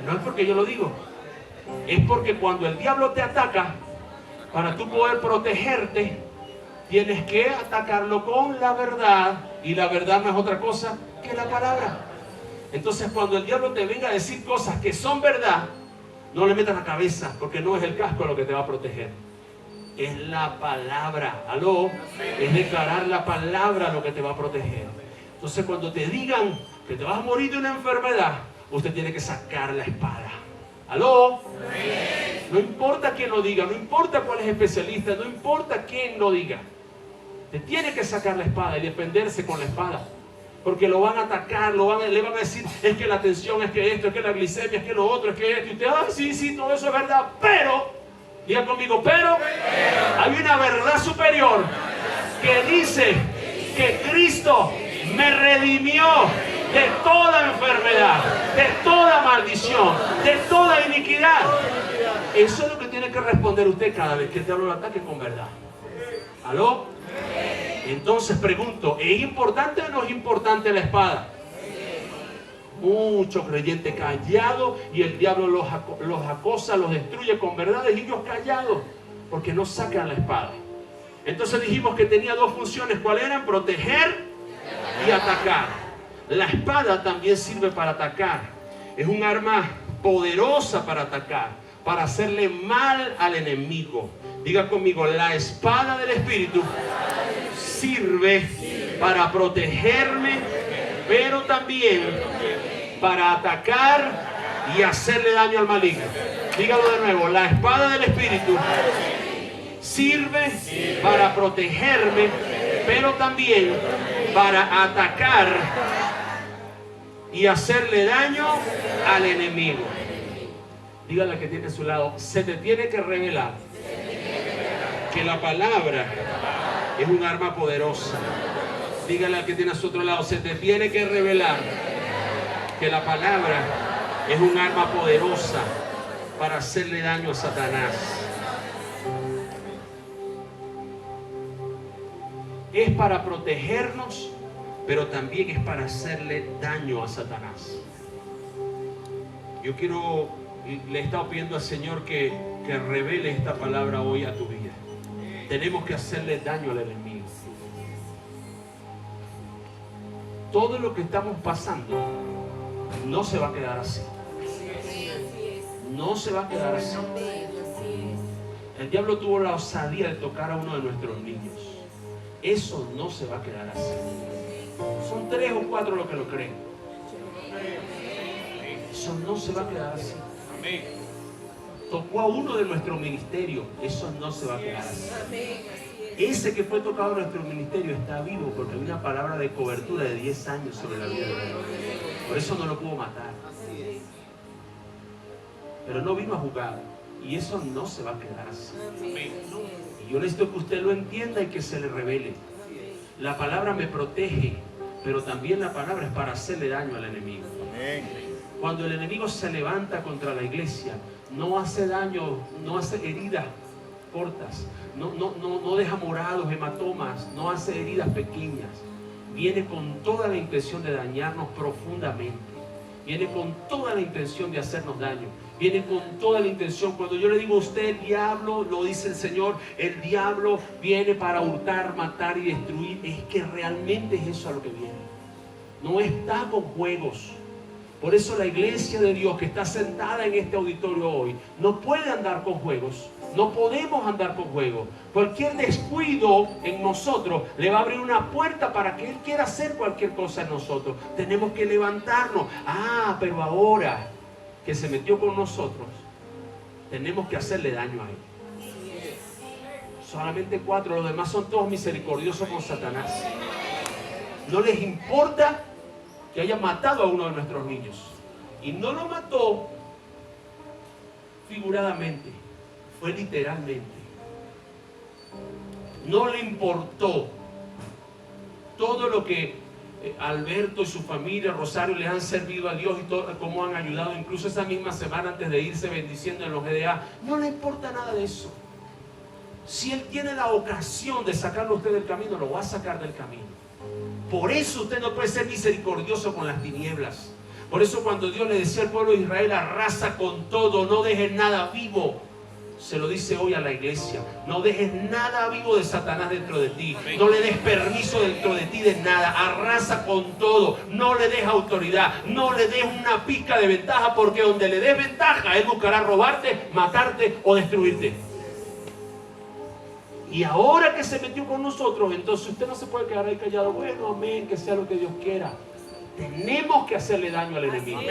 No es porque yo lo digo. Es porque cuando el diablo te ataca, para tú poder protegerte, tienes que atacarlo con la verdad. Y la verdad no es otra cosa que la palabra. Entonces cuando el diablo te venga a decir cosas que son verdad, no le metas la cabeza, porque no es el casco lo que te va a proteger. Es la palabra. ¿Aló? Es declarar la palabra lo que te va a proteger. Entonces cuando te digan que te vas a morir de una enfermedad, usted tiene que sacar la espada. ¿Aló? No importa quién lo diga, no importa cuál es especialista, no importa quién lo diga. Te tiene que sacar la espada y defenderse con la espada. Porque lo van a atacar, le van a decir, es que la tensión, es que esto, es que la glicemia, es que lo otro, es que esto. Y usted, sí, todo eso es verdad. Pero, diga conmigo, pero hay una verdad superior que dice que Cristo me redimió de toda enfermedad, de toda maldición, de toda iniquidad. Eso es lo que tiene que responder usted cada vez que el diablo lo ataque con verdad. ¿Aló? Entonces pregunto, ¿es importante o no es importante la espada? Muchos creyentes callados y el diablo los acosa, los destruye con verdades y ellos callados porque no sacan la espada. Entonces dijimos que tenía dos funciones. ¿Cuáles eran? Proteger y atacar. La espada también sirve para atacar. Es un arma poderosa para atacar, para hacerle mal al enemigo. Diga conmigo, la espada del Espíritu sirve para protegerme, pero también para atacar y hacerle daño al maligno. Dígalo de nuevo, la espada del Espíritu sirve para protegerme, pero también para atacar y hacerle daño al enemigo. Dígale al que tiene a su lado, se te tiene que revelar que la palabra es un arma poderosa. Dígale al que tiene a su otro lado, se te tiene que revelar que la palabra es un arma poderosa para hacerle daño a Satanás. Es para protegernos, pero también es para hacerle daño a Satanás. Yo le he estado pidiendo al Señor que revele esta palabra hoy a tu vida. Tenemos que hacerle daño al enemigo. Todo lo que estamos pasando no se va a quedar así. No se va a quedar así. El diablo tuvo la osadía de tocar a uno de nuestros niños. Eso no se va a quedar así. Son 3 o 4 los que lo creen. Eso no se va a quedar así. Tocó a uno de nuestro ministerio. Eso no se va a quedar así. Ese que fue tocado en nuestro ministerio está vivo porque hay una palabra de cobertura de 10 años sobre la vida de él. Por eso no lo pudo matar. Pero no vino a jugar. Y eso no se va a quedar así. Y yo necesito que usted lo entienda y que se le revele. La palabra me protege, pero también la palabra es para hacerle daño al enemigo. Cuando el enemigo se levanta contra la iglesia, no hace daño, no hace heridas cortas, no deja morados, hematomas, no hace heridas pequeñas. Viene con toda la intención de dañarnos profundamente. Viene con toda la intención de hacernos daño. Viene con toda la intención. Cuando yo le digo a usted, el diablo, lo dice el Señor, el diablo viene para hurtar, matar y destruir. Es que realmente es eso a lo que viene. No está con juegos. Por eso la iglesia de Dios que está sentada en este auditorio hoy no puede andar con juegos. No podemos andar con juegos. Cualquier descuido en nosotros le va a abrir una puerta para que Él quiera hacer cualquier cosa en nosotros. Tenemos que levantarnos. Pero ahora que se metió con nosotros, tenemos que hacerle daño a Él. Solamente 4, los demás son todos misericordiosos con Satanás. No les importa que haya matado a uno de nuestros niños. Y no lo mató figuradamente, fue literalmente. No le importó todo lo que Alberto y su familia, Rosario, les han servido a Dios y todo, cómo han ayudado, incluso esa misma semana antes de irse bendiciendo en los GDA. No le importa nada de eso. Si Él tiene la ocasión de sacarlo a usted del camino, lo va a sacar del camino. Por eso usted no puede ser misericordioso con las tinieblas. Por eso cuando Dios le decía al pueblo de Israel, arrasa con todo, no dejes nada vivo. Se lo dice hoy a la iglesia. No dejes nada vivo de Satanás dentro de ti. No le des permiso dentro de ti de nada. Arrasa con todo. No le des autoridad. No le des una pizca de ventaja, porque donde le des ventaja, Él buscará robarte, matarte o destruirte. Y ahora que se metió con nosotros, entonces usted no se puede quedar ahí callado. Bueno, amén, que sea lo que Dios quiera. Tenemos que hacerle daño al enemigo.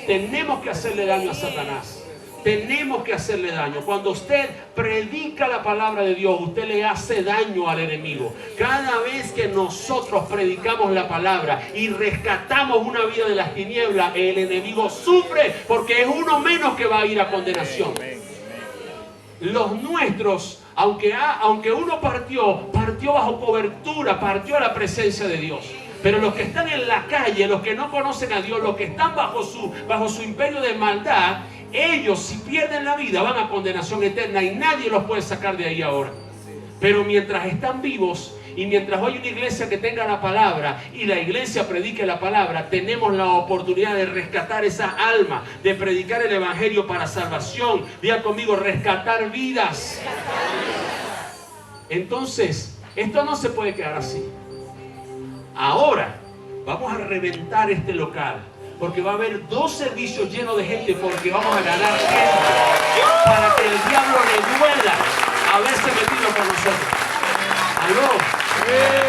Tenemos que hacerle daño a Satanás. Tenemos que hacerle daño. Cuando usted predica la palabra de Dios, usted le hace daño al enemigo. Cada vez que nosotros predicamos la palabra y rescatamos una vida de las tinieblas, el enemigo sufre, porque es uno menos que va a ir a condenación. Los nuestros, aunque uno partió bajo cobertura, partió a la presencia de Dios. Pero los que están en la calle, los que no conocen a Dios, los que están bajo su imperio de maldad, ellos, si pierden la vida, van a condenación eterna y nadie los puede sacar de ahí ahora. Pero mientras están vivos y mientras hay una iglesia que tenga la palabra y la iglesia predique la palabra, tenemos la oportunidad de rescatar esa alma, de predicar el evangelio para salvación. Diga conmigo, rescatar vidas. Entonces, esto no se puede quedar así. Ahora vamos a reventar este local, porque va a haber 2 servicios llenos de gente, porque vamos a ganar gente para que el diablo le duela haberse metido con nosotros. ¿Aló?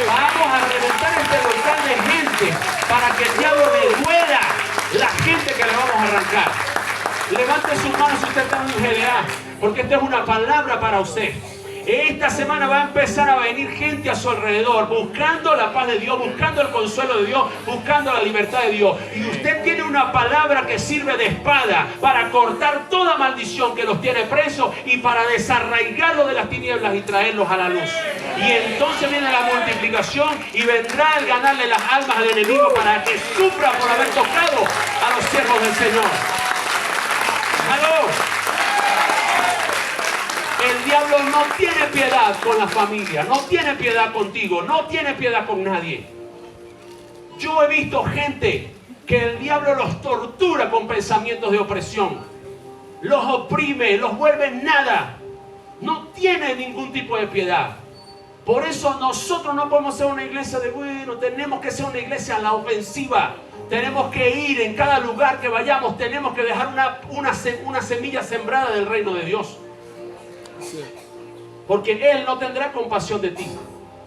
Vamos a reventar este local de gente para que el diablo le duela la gente que le vamos a arrancar. Levante sus manos si usted está en un GDA, porque esta es una palabra para usted. Esta semana va a empezar a venir gente a su alrededor buscando la paz de Dios, buscando el consuelo de Dios, buscando la libertad de Dios. Y usted tiene una palabra que sirve de espada para cortar toda maldición que los tiene presos y para desarraigarlos de las tinieblas y traerlos a la luz. Y entonces viene la multiplicación y vendrá el ganarle las almas al enemigo para que sufra por haber tocado a los siervos del Señor. ¡Aló! El diablo no tiene piedad con la familia, no tiene piedad contigo, no tiene piedad con nadie. Yo he visto gente que el diablo los tortura con pensamientos de opresión, los oprime, los vuelve nada, no tiene ningún tipo de piedad. Por eso nosotros no podemos ser una iglesia de bueno, tenemos que ser una iglesia a la ofensiva. Tenemos que ir en cada lugar que vayamos, tenemos que dejar una semilla sembrada del reino de Dios. Porque Él no tendrá compasión de ti,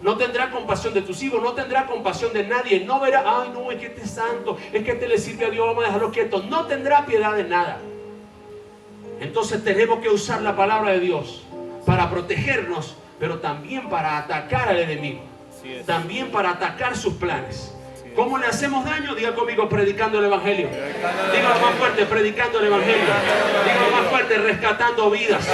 no tendrá compasión de tus hijos, no tendrá compasión de nadie. No verá, ay no, es que este es santo, es que este le sirve a Dios, vamos a dejarlo quieto. No tendrá piedad de nada. Entonces tenemos que usar la palabra de Dios para protegernos, pero también para atacar al enemigo, también para atacar sus planes. ¿Cómo le hacemos daño? Diga conmigo, predicando el evangelio. Dígalo más fuerte, predicando el evangelio. Dígalo más fuerte, rescatando vidas.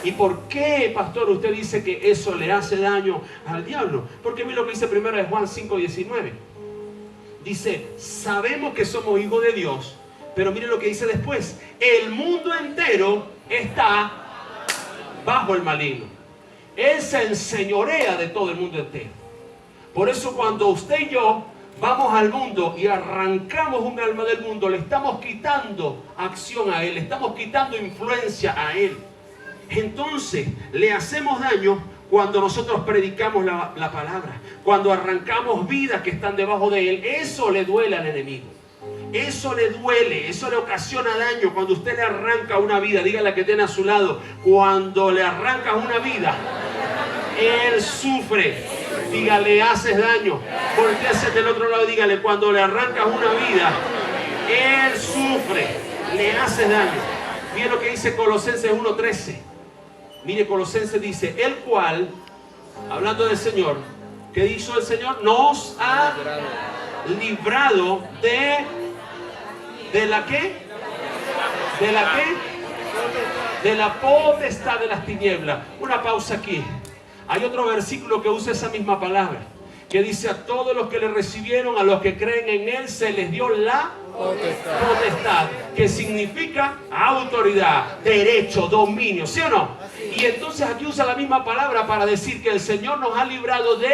¿Y por qué, pastor, usted dice que eso le hace daño al diablo? Porque mire lo que dice primero de Juan 5:19. Dice, sabemos que somos hijos de Dios, pero mire lo que dice después. El mundo entero está bajo el maligno. Él se enseñorea de todo el mundo entero. Por eso cuando usted y yo vamos al mundo y arrancamos un alma del mundo, le estamos quitando acción a él, le estamos quitando influencia a él. Entonces le hacemos daño cuando nosotros predicamos la palabra, cuando arrancamos vidas que están debajo de él. Eso le duele al enemigo. Eso le duele, eso le ocasiona daño. Cuando usted le arranca una vida, dígale a que tiene a su lado, cuando le arrancas una vida, él sufre. Dígale, haces daño. Voltéase del otro lado y dígale, cuando le arrancas una vida, él sufre, le haces daño. Mire lo que dice Colosenses 1:13. Mire, Colosenses dice, el cual, hablando del Señor, ¿qué hizo el Señor? Nos ha librado ¿de la qué? ¿De la qué? De la potestad de las tinieblas. Una pausa aquí. Hay otro versículo que usa esa misma palabra, que dice, a todos los que le recibieron, a los que creen en él, se les dio la potestad, que significa autoridad, derecho, dominio, ¿sí o no? Y entonces aquí usa la misma palabra para decir que el Señor nos ha librado de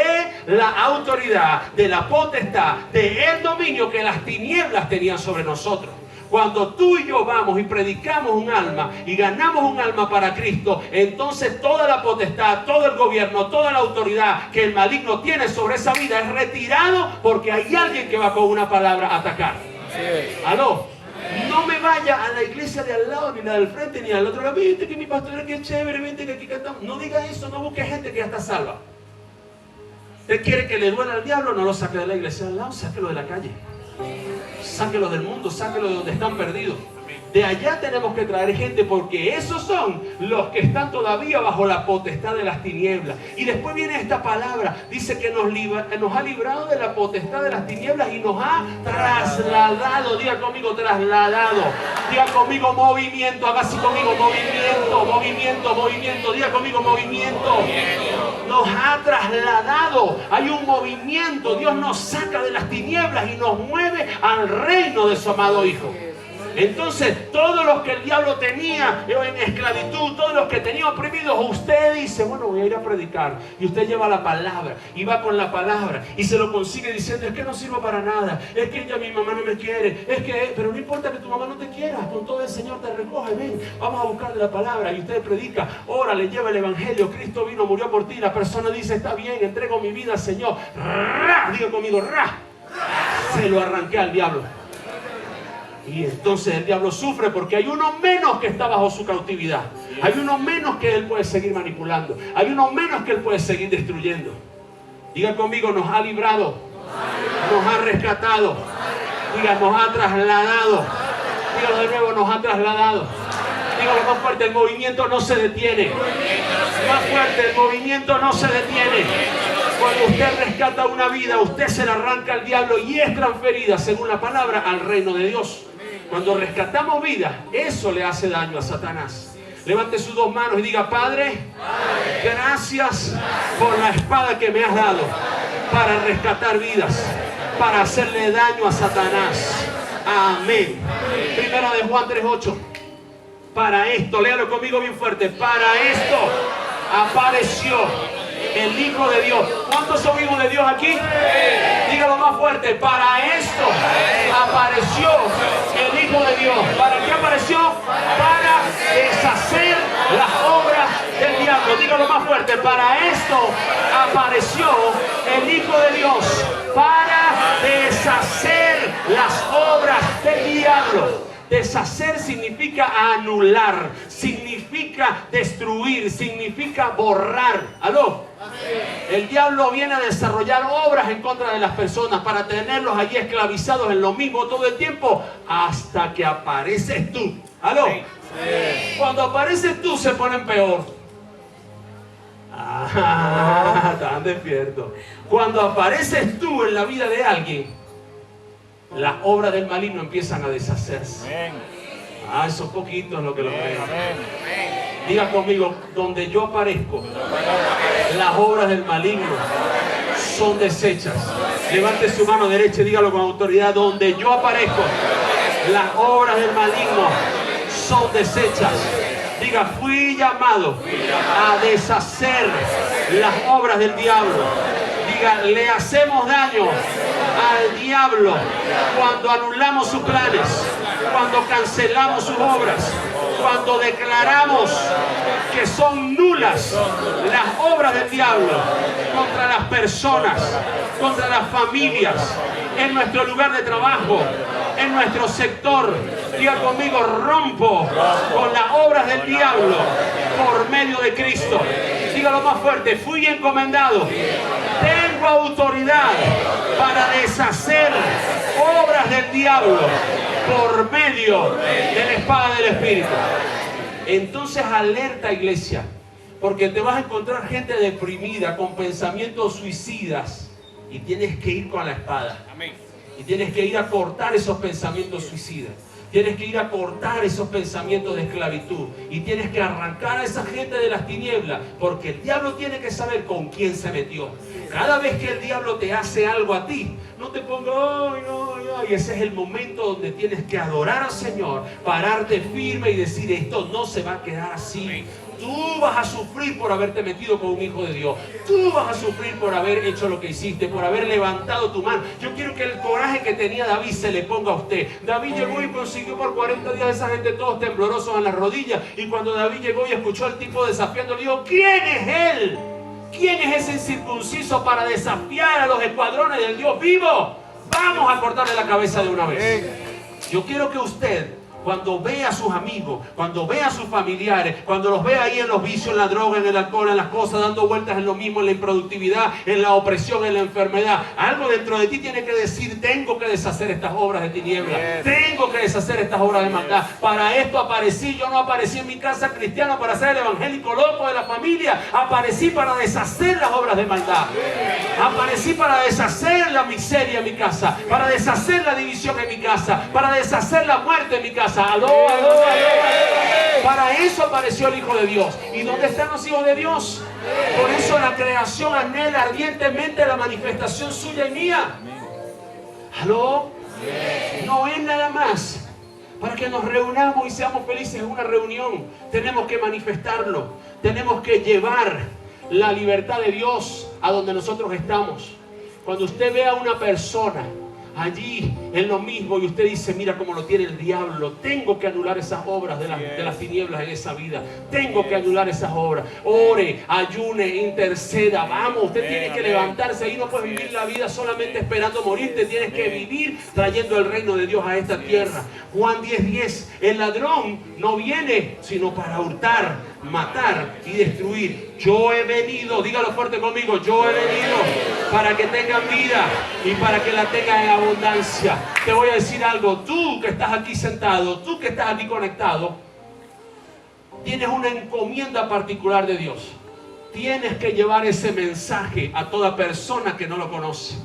la autoridad, de la potestad, del dominio que las tinieblas tenían sobre nosotros. Cuando tú y yo vamos y predicamos un alma y ganamos un alma para Cristo, entonces toda la potestad, todo el gobierno, toda la autoridad que el maligno tiene sobre esa vida es retirado, porque hay alguien que va con una palabra a atacar. ¿Aló? No me vaya a la iglesia de al lado, ni la del frente, ni al otro lado. Viste que mi pastor es que es chévere, viste que aquí cantamos. No diga eso, no busque gente que ya está salva. Usted quiere que le duela al diablo, no lo saque de la iglesia de al lado, sáquelo de la calle. Sáquelos del mundo, sáquelos de donde están perdidos. De allá tenemos que traer gente, porque esos son los que están todavía bajo la potestad de las tinieblas. Y después viene esta palabra, dice que nos ha librado de la potestad de las tinieblas y nos ha trasladado. Diga conmigo, trasladado. Diga conmigo, movimiento. Haga así conmigo, movimiento, movimiento, movimiento. Diga conmigo, movimiento. Nos ha trasladado. Hay un movimiento. Dios nos saca de las tinieblas y nos mueve al reino de su amado Hijo. Entonces, todos los que el diablo tenía en esclavitud, todos los que tenía oprimidos, usted dice, bueno, voy a ir a predicar. Y usted lleva la palabra, y va con la palabra, y se lo consigue diciendo, es que no sirvo para nada, es que ya mi mamá no me quiere, es que, pero no importa que tu mamá no te quiera, con todo el Señor te recoge, ven, vamos a buscar la palabra. Y usted predica, ora, le lleva el evangelio, Cristo vino, murió por ti. La persona dice, está bien, entrego mi vida al Señor. ¡Ra! Diga conmigo, ¡ra! Se lo arranqué al diablo. Y entonces el diablo sufre, porque hay uno menos que está bajo su cautividad. Hay uno menos que él puede seguir manipulando. Hay uno menos que él puede seguir destruyendo. Diga conmigo, nos ha librado, nos ha rescatado. Diga, nos ha trasladado. Dígalo de nuevo, nos ha trasladado. Dígalo más fuerte, el movimiento no se detiene. Más fuerte, el movimiento no se detiene. Cuando usted rescata una vida, usted se la arranca al diablo y es transferida, según la palabra, al reino de Dios. Cuando rescatamos vida, eso le hace daño a Satanás. Levante sus dos manos y diga: Padre, gracias por la espada que me has dado para rescatar vidas, para hacerle daño a Satanás. Amén. Primera de Juan 3:8. Para esto, léalo conmigo bien fuerte. Para esto apareció el Hijo de Dios. ¿Cuántos son hijos de Dios aquí? Dígalo más fuerte. Para esto apareció el Hijo de Dios. ¿Para qué apareció? Para deshacer las obras del diablo. Dígalo más fuerte. Para esto apareció el Hijo de Dios. Para deshacer las obras del diablo. Deshacer significa anular, significa destruir, significa borrar. ¿Aló? El diablo viene a desarrollar obras en contra de las personas para tenerlos allí esclavizados en lo mismo todo el tiempo hasta que apareces tú. ¿Aló? Cuando apareces tú se ponen peor. Están despiertos. Cuando apareces tú en la vida de alguien, las obras del maligno empiezan a deshacerse. Esos poquitos es lo que lo creen. Diga conmigo: donde yo aparezco, las obras del maligno son deshechas. Levante su mano derecha y dígalo con autoridad: donde yo aparezco, las obras del maligno son deshechas. Diga: fui llamado a deshacer las obras del diablo. Diga: le hacemos daño al diablo cuando anulamos sus planes, cuando cancelamos sus obras, cuando declaramos que son nulas las obras del diablo contra las personas, contra las familias, en nuestro lugar de trabajo, en nuestro sector. Diga conmigo: rompo con las obras del diablo por medio de Cristo. Dígalo más fuerte: fui encomendado, tengo autoridad para deshacer obras del diablo por medio de la espada del Espíritu. Entonces, alerta, iglesia, porque te vas a encontrar gente deprimida con pensamientos suicidas y tienes que ir con la espada. Y tienes que ir a cortar esos pensamientos suicidas. Tienes que ir a cortar esos pensamientos de esclavitud. Y tienes que arrancar a esa gente de las tinieblas. Porque el diablo tiene que saber con quién se metió. Cada vez que el diablo te hace algo a ti, no te pongas: ay, no, ay. Y ese es el momento donde tienes que adorar al Señor, pararte firme y decir: esto no se va a quedar así. Tú vas a sufrir por haberte metido con un hijo de Dios. Tú vas a sufrir por haber hecho lo que hiciste, por haber levantado tu mano. Yo quiero que el coraje que tenía David se le ponga a usted. David llegó y consiguió por 40 días a esa gente todos temblorosos en las rodillas. Y cuando David llegó y escuchó al tipo desafiando, le dijo: ¿quién es él? ¿Quién es ese incircunciso para desafiar a los escuadrones del Dios vivo? Vamos a cortarle la cabeza de una vez. Yo quiero que usted, cuando vea a sus amigos, cuando vea a sus familiares, cuando los vea ahí en los vicios, en la droga, en el alcohol, en las cosas, dando vueltas en lo mismo, en la improductividad, en la opresión, en la enfermedad, algo dentro de ti tiene que decir: tengo que deshacer estas obras de tinieblas, tengo que deshacer estas obras de maldad. Para esto aparecí. Yo no aparecí en mi casa cristiana para ser el evangélico loco de la familia. Aparecí para deshacer las obras de maldad. Aparecí para deshacer la miseria en mi casa, para deshacer la división en mi casa, para deshacer la muerte en mi casa. Aló, aló, aló, aló. Para eso apareció el Hijo de Dios. ¿Y dónde están los hijos de Dios? Por eso la creación anhela ardientemente la manifestación suya y mía. ¿Aló? No es nada más para que nos reunamos y seamos felices en una reunión. Tenemos que manifestarlo. Tenemos que llevar la libertad de Dios a donde nosotros estamos. Cuando usted vea a una persona allí en lo mismo y usted dice: mira cómo lo tiene el diablo, tengo que anular esas obras de las tinieblas en esa vida, tengo que anular esas obras. Ore, ayune, interceda. Vamos, usted tiene que levantarse ahí. No puedes vivir la vida solamente esperando morirte, tienes que vivir trayendo el reino de Dios a esta tierra. Juan 10:10: el ladrón no viene sino para hurtar, matar y destruir. Yo he venido, dígalo fuerte conmigo: yo he venido para que tengan vida y para que la tengan en abundancia. Te voy a decir algo: tú que estás aquí sentado, tú que estás aquí conectado, tienes una encomienda particular de Dios. tienes que llevar ese mensaje a toda persona que no lo conoce.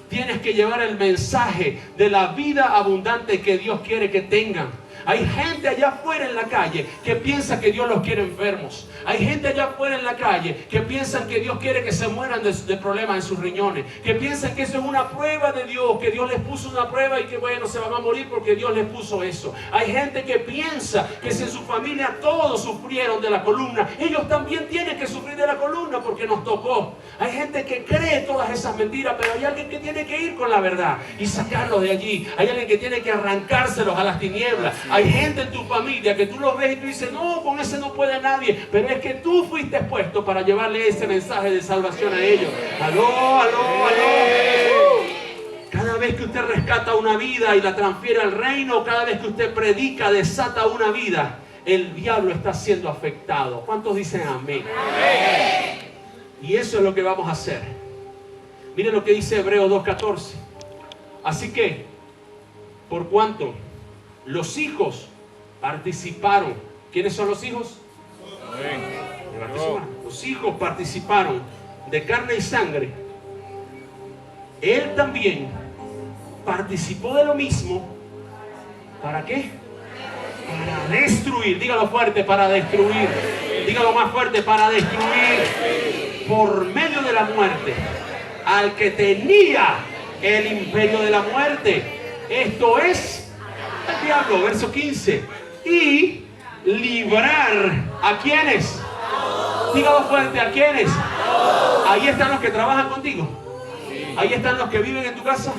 Tienes que llevar el mensaje de la vida abundante que Dios quiere que tengan. Hay gente allá afuera en la calle que piensa que Dios los quiere enfermos. Hay gente allá afuera en la calle que piensan que Dios quiere que se mueran de problemas en sus riñones. Que piensan que eso es una prueba de Dios, que Dios les puso una prueba y que bueno, se van a morir porque Dios les puso eso. Hay gente que piensa que si en su familia todos sufrieron de la columna, ellos también tienen que sufrir de la columna porque nos tocó. Hay gente que cree todas esas mentiras, pero hay alguien que tiene que ir con la verdad y sacarlos de allí. Hay alguien que tiene que arrancárselos a las tinieblas. Hay gente en tu familia que tú los ves y tú dices, no, con ese no puede nadie. Pero es que tú fuiste puesto para llevarle ese mensaje de salvación a ellos. Aló. Cada vez que usted rescata una vida y la transfiere al reino, cada vez que usted predica, desata una vida, el diablo está siendo afectado. ¿Cuántos dicen amén? Y eso es lo que vamos a hacer. Miren lo que dice Hebreos 2:14. Así que, por cuanto los hijos participaron. ¿Quiénes son los hijos? Los hijos participaron de carne y sangre. Él también participó de lo mismo. ¿Para qué? Para destruir. Dígalo fuerte, para destruir. Dígalo más fuerte, para destruir por medio de la muerte al que tenía el imperio de la muerte. Esto es el diablo, verso 15. Y librar ¿a quiénes? Dígalo fuerte, ¿a quiénes? Ahí están los que trabajan contigo. Ahí están los que viven en tu casa.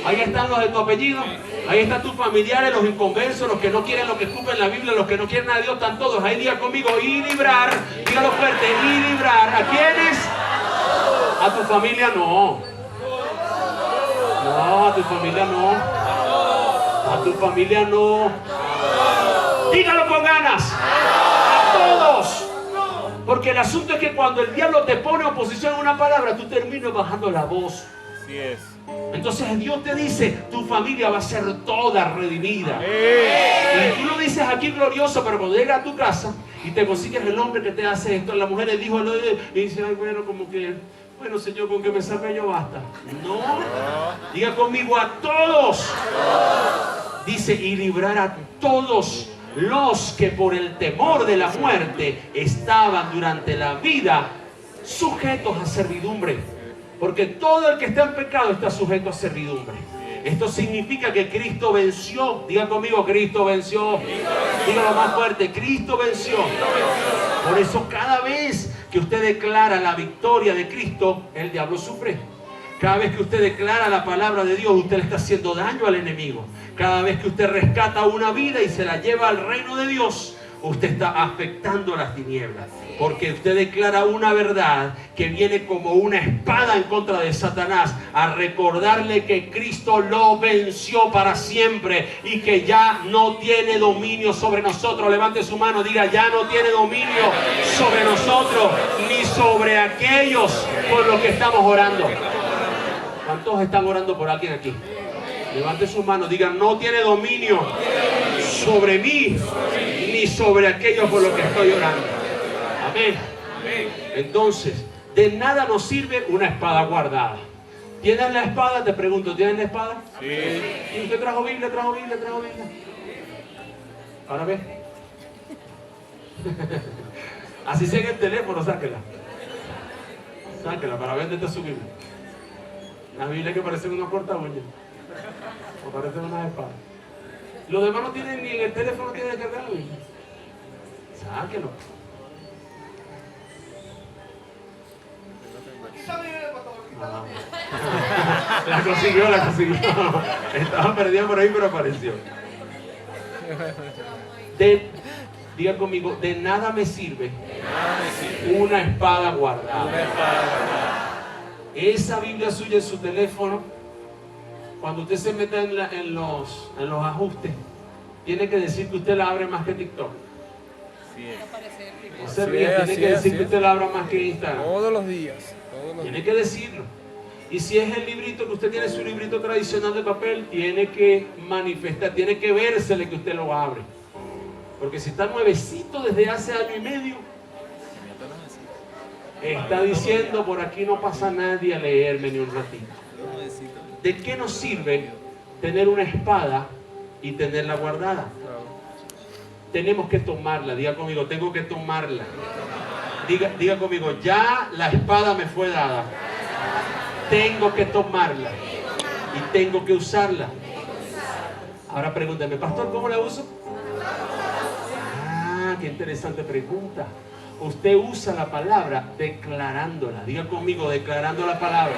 Ahí están los de tu apellido. Ahí están tus familiares, los inconversos, los que no quieren lo que escupen la Biblia, los que no quieren a Dios, están todos. Ahí diga conmigo, y librar. Dígalo fuerte, y librar. ¿A quiénes? A tu familia no. No, a tu familia no. A tu familia no. Dígalo con ganas. A todos. Porque el asunto es que cuando el diablo te pone oposición a una palabra, tú terminas bajando la voz. Así es. Entonces Dios te dice, tu familia va a ser toda redimida. Y tú lo dices aquí glorioso, pero cuando llegas a tu casa y te consigues el hombre que te hace esto, la mujer le dijo, y dice, ay, bueno, como que, bueno, Señor, con que me salve yo basta. No, diga conmigo, a todos. Dice, y librar a todos los que por el temor de la muerte estaban durante la vida sujetos a servidumbre. Porque todo el que está en pecado está sujeto a servidumbre. Esto significa que Cristo venció. Diga conmigo, Cristo venció. Dígalo más fuerte, Cristo venció. Por eso cada vez que usted declara la victoria de Cristo, el diablo sufre. Cada vez que usted declara la palabra de Dios, usted le está haciendo daño al enemigo. Cada vez que usted rescata una vida y se la lleva al reino de Dios, usted está afectando las tinieblas. Porque usted declara una verdad que viene como una espada en contra de Satanás, a recordarle que Cristo lo venció para siempre y que ya no tiene dominio sobre nosotros. Levante su mano, diga, ya no tiene dominio sobre nosotros ni sobre aquellos por los que estamos orando. ¿Cuántos están orando por alguien aquí? Levante su mano, digan, no tiene dominio sobre mí ni sobre aquellos por los que estoy orando. Amén. Entonces, de nada nos sirve una espada guardada. ¿Tienen la espada? Te pregunto, ¿tienen la espada? Sí. ¿Y usted trajo Biblia? Ahora ve. Así sea en el teléfono, sáquela. Sáquela para ver dónde está su Biblia. Las Biblias que parecen unos corta uñas. O parecen unas espadas. Los demás no tienen ni en el teléfono, tienen que cargar la Biblia. Sáquelo. La consiguió. Estaba perdida por ahí, pero apareció. Diga conmigo, de nada me sirve una espada guardada. Esa Biblia suya en su teléfono, cuando usted se meta en los ajustes, tiene que decir que usted la abre más que TikTok. Tiene que decir que usted la abra más que Instagram. Todos los días. Tiene que decirlo. Y si es el librito que usted tiene, su librito tradicional de papel, tiene que manifestar, tiene que vérsele que usted lo abre. Porque si está nuevecito desde hace año y medio, Está diciendo, por aquí no pasa nadie a leerme ni un ratito. ¿De qué nos sirve tener una espada y tenerla guardada? Tenemos que tomarla. Diga conmigo, tengo que tomarla. Diga conmigo, ya la espada me fue dada. Tengo que tomarla y tengo que usarla. Ahora pregúntame, pastor, ¿cómo la uso? Ah, qué interesante pregunta. Usted usa la palabra declarándola. Diga conmigo, declarando la palabra.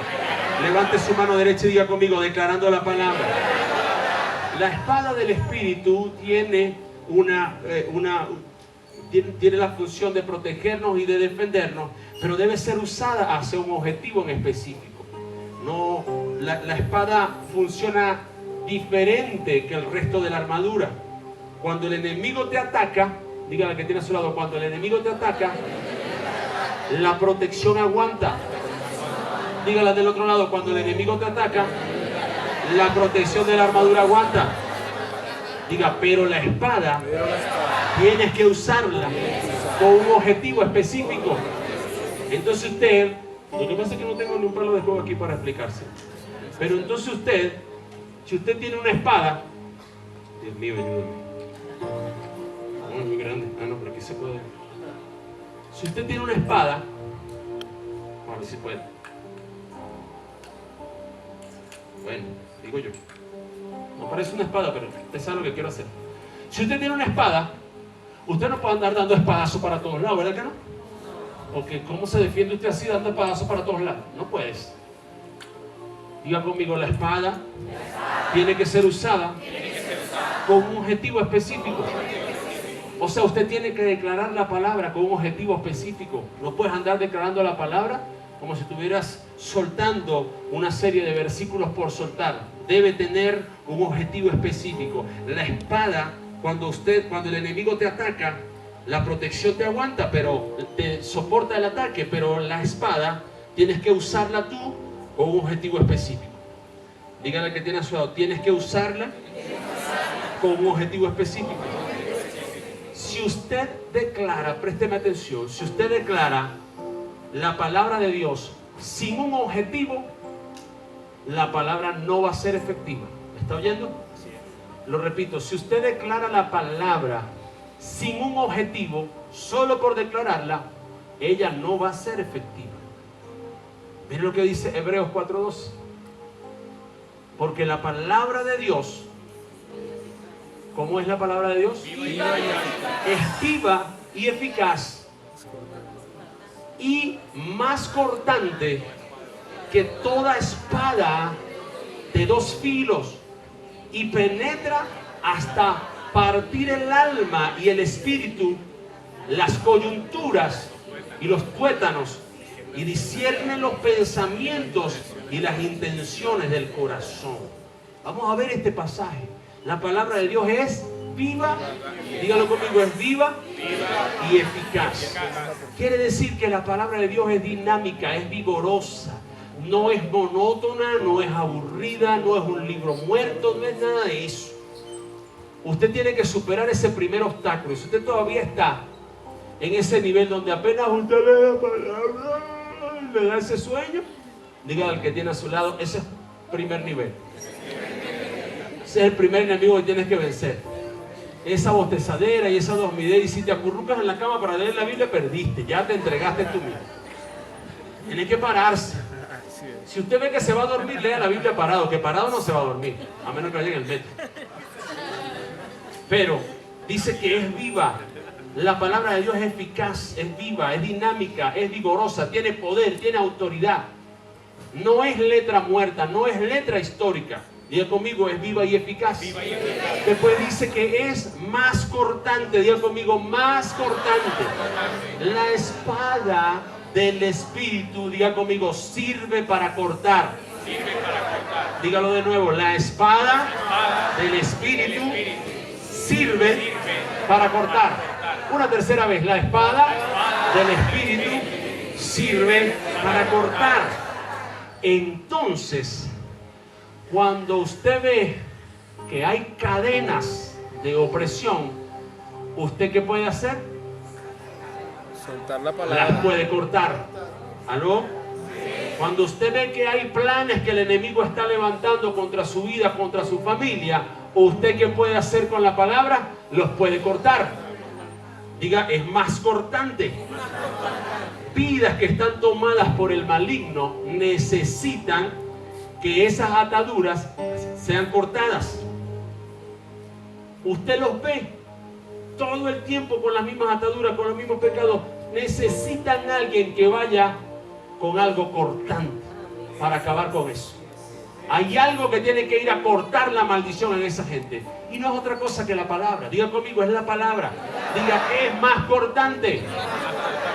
Levante su mano derecha y diga conmigo, declarando la palabra. La espada del Espíritu tiene tiene la función de protegernos y de defendernos, pero debe ser usada hacia un objetivo en específico. No, la espada funciona diferente que el resto de la armadura. Cuando el enemigo te ataca, dígale que tiene a su lado, cuando el enemigo te ataca, la protección aguanta. Dígala del otro lado, cuando el enemigo te ataca, la protección de la armadura aguanta. Diga, pero la espada tienes que usarla con un objetivo específico. Entonces usted, lo que pasa es que no tengo ni un palo de juego aquí para explicarse, pero entonces usted, si usted tiene una espada, Dios mío, ayúdame. No, es muy grande. Ah, no, pero aquí se puede. Si usted tiene una espada, a ver si puede. Bueno, digo yo. No parece una espada, pero usted sabe lo que quiero hacer. Si usted tiene una espada, usted no puede andar dando espadazos para todos lados, ¿verdad que no? Porque ¿cómo se defiende usted así dando espadazos para todos lados? No puedes. Diga conmigo, la espada tiene que ser usada con un objetivo específico. O sea, usted tiene que declarar la palabra con un objetivo específico. No puedes andar declarando la palabra como si estuvieras soltando una serie de versículos por soltar. Debe tener un objetivo específico. La espada, cuando el enemigo te ataca, la protección te aguanta, pero te soporta el ataque. Pero la espada tienes que usarla tú con un objetivo específico. Dígale que tiene a su lado, tienes que usarla con un objetivo específico. Si usted declara, présteme atención, si usted declara la palabra de Dios sin un objetivo, la palabra no va a ser efectiva. ¿Me está oyendo? Lo repito, si usted declara la palabra sin un objetivo, solo por declararla, ella no va a ser efectiva. Miren lo que dice Hebreos 4:12. Porque la palabra de Dios, ¿cómo es la palabra de Dios? Es viva y eficaz y más cortante que toda espada de dos filos y penetra hasta partir el alma y el espíritu, las coyunturas y los tuétanos, y discierne los pensamientos y las intenciones del corazón. Vamos a ver este pasaje. La palabra de Dios es viva, dígalo conmigo, es viva y eficaz. Quiere decir que la palabra de Dios es dinámica, es vigorosa, no es monótona, no es aburrida, no es un libro muerto, no es nada de eso. Usted tiene que superar ese primer obstáculo. Si usted todavía está en ese nivel donde apenas usted lee la palabra, le da ese sueño, dígale al que tiene a su lado, ese es el primer nivel. Ese es el primer enemigo que tienes que vencer. Esa bostezadera y esa dormidera, y si te acurrucas en la cama para leer la Biblia, perdiste, ya te entregaste tú mismo. Tiene que pararse. Si usted ve que se va a dormir, lea la Biblia parado, que parado no se va a dormir, a menos que vaya en el metro. Pero dice que es viva. La palabra de Dios es eficaz, es viva, es dinámica, es vigorosa, tiene poder, tiene autoridad. No es letra muerta, no es letra histórica. Diga conmigo, es viva y eficaz. Después dice que es más cortante. Diga conmigo, más cortante. La espada del Espíritu, diga conmigo, sirve para cortar. Dígalo de nuevo, la espada del Espíritu sirve para cortar. Una tercera vez, la espada del Espíritu sirve para cortar. Entonces, cuando usted ve que hay cadenas de opresión, ¿usted qué puede hacer? Soltar la palabra. Las puede cortar. ¿Aló? Cuando usted ve que hay planes que el enemigo está levantando contra su vida, contra su familia, ¿usted qué puede hacer con la palabra? Los puede cortar. Diga, es más cortante. Vidas que están tomadas por el maligno necesitan que esas ataduras sean cortadas. Usted los ve todo el tiempo con las mismas ataduras, con los mismos pecados. Necesitan a alguien que vaya con algo cortante para acabar con eso. Hay algo que tiene que ir a cortar la maldición en esa gente. Y no es otra cosa que la palabra. Diga conmigo, es la palabra. Diga, es más cortante.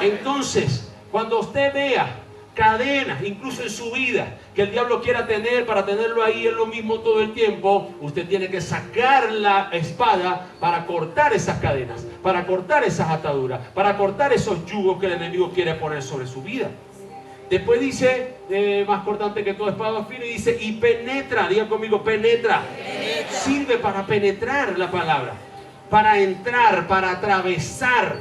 Entonces, cuando usted vea cadenas, incluso en su vida, que el diablo quiera tener para tenerlo ahí en lo mismo todo el tiempo, usted tiene que sacar la espada para cortar esas cadenas, para cortar esas ataduras, para cortar esos yugos que el enemigo quiere poner sobre su vida. Después dice, más cortante que toda espada fina, y dice, y penetra, diga conmigo, penetra. Sirve para penetrar la palabra, para entrar, para atravesar.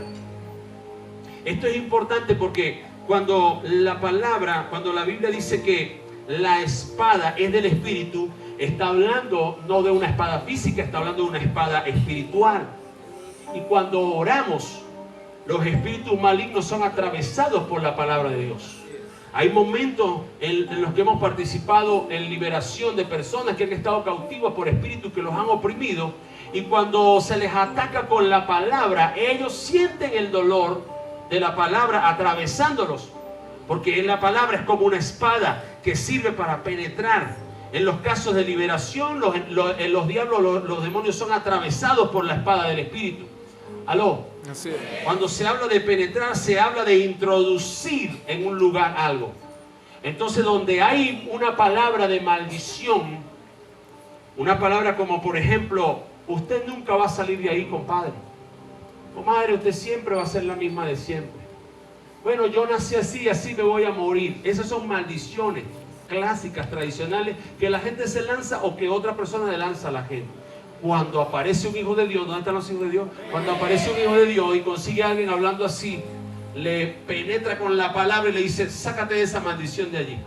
Esto es importante porque cuando la palabra, cuando la Biblia dice que la espada es del Espíritu, está hablando no de una espada física, está hablando de una espada espiritual. Y cuando oramos, los espíritus malignos son atravesados por la palabra de Dios. Hay momentos en los que hemos participado en liberación de personas que han estado cautivas por espíritus que los han oprimido, y cuando se les ataca con la palabra, ellos sienten el dolor de la palabra atravesándolos, porque la palabra es como una espada que sirve para penetrar. En los casos de liberación, los diablos, los demonios son atravesados por la espada del Espíritu. ¿Aló? Así es. Cuando se habla de penetrar, se habla de introducir en un lugar algo. Entonces, donde hay una palabra de maldición, una palabra como por ejemplo, usted nunca va a salir de ahí, compadre. Comadre, usted siempre va a ser la misma de siempre. Bueno, yo nací así, así me voy a morir. Esas son maldiciones clásicas, tradicionales, que la gente se lanza o que otra persona le lanza a la gente. Cuando aparece un hijo de Dios, ¿dónde están los hijos de Dios? Cuando aparece un hijo de Dios y consigue a alguien hablando así, le penetra con la palabra y le dice, sácate de esa maldición de allí.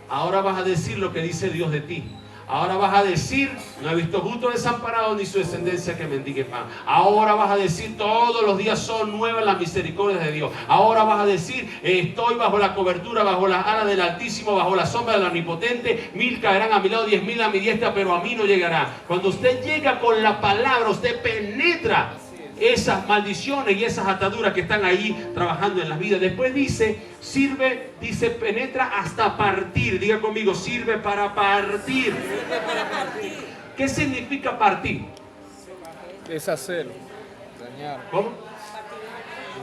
Ahora vas a decir lo que dice Dios de ti. Ahora vas a decir, no he visto justo desamparado ni su descendencia que mendigue pan. Ahora vas a decir, todos los días son nuevas las misericordias de Dios. Ahora vas a decir, estoy bajo la cobertura, bajo las alas del Altísimo, bajo la sombra del Omnipotente. 1000 caerán a mi lado, 10.000 a mi diestra, pero a mí no llegará. Cuando usted llega con la palabra, usted penetra esas maldiciones y esas ataduras que están ahí trabajando en las vidas. Después dice, sirve, dice, penetra hasta partir. Diga conmigo, sirve para partir. ¿Qué significa partir? Deshacer, dañar. ¿Cómo?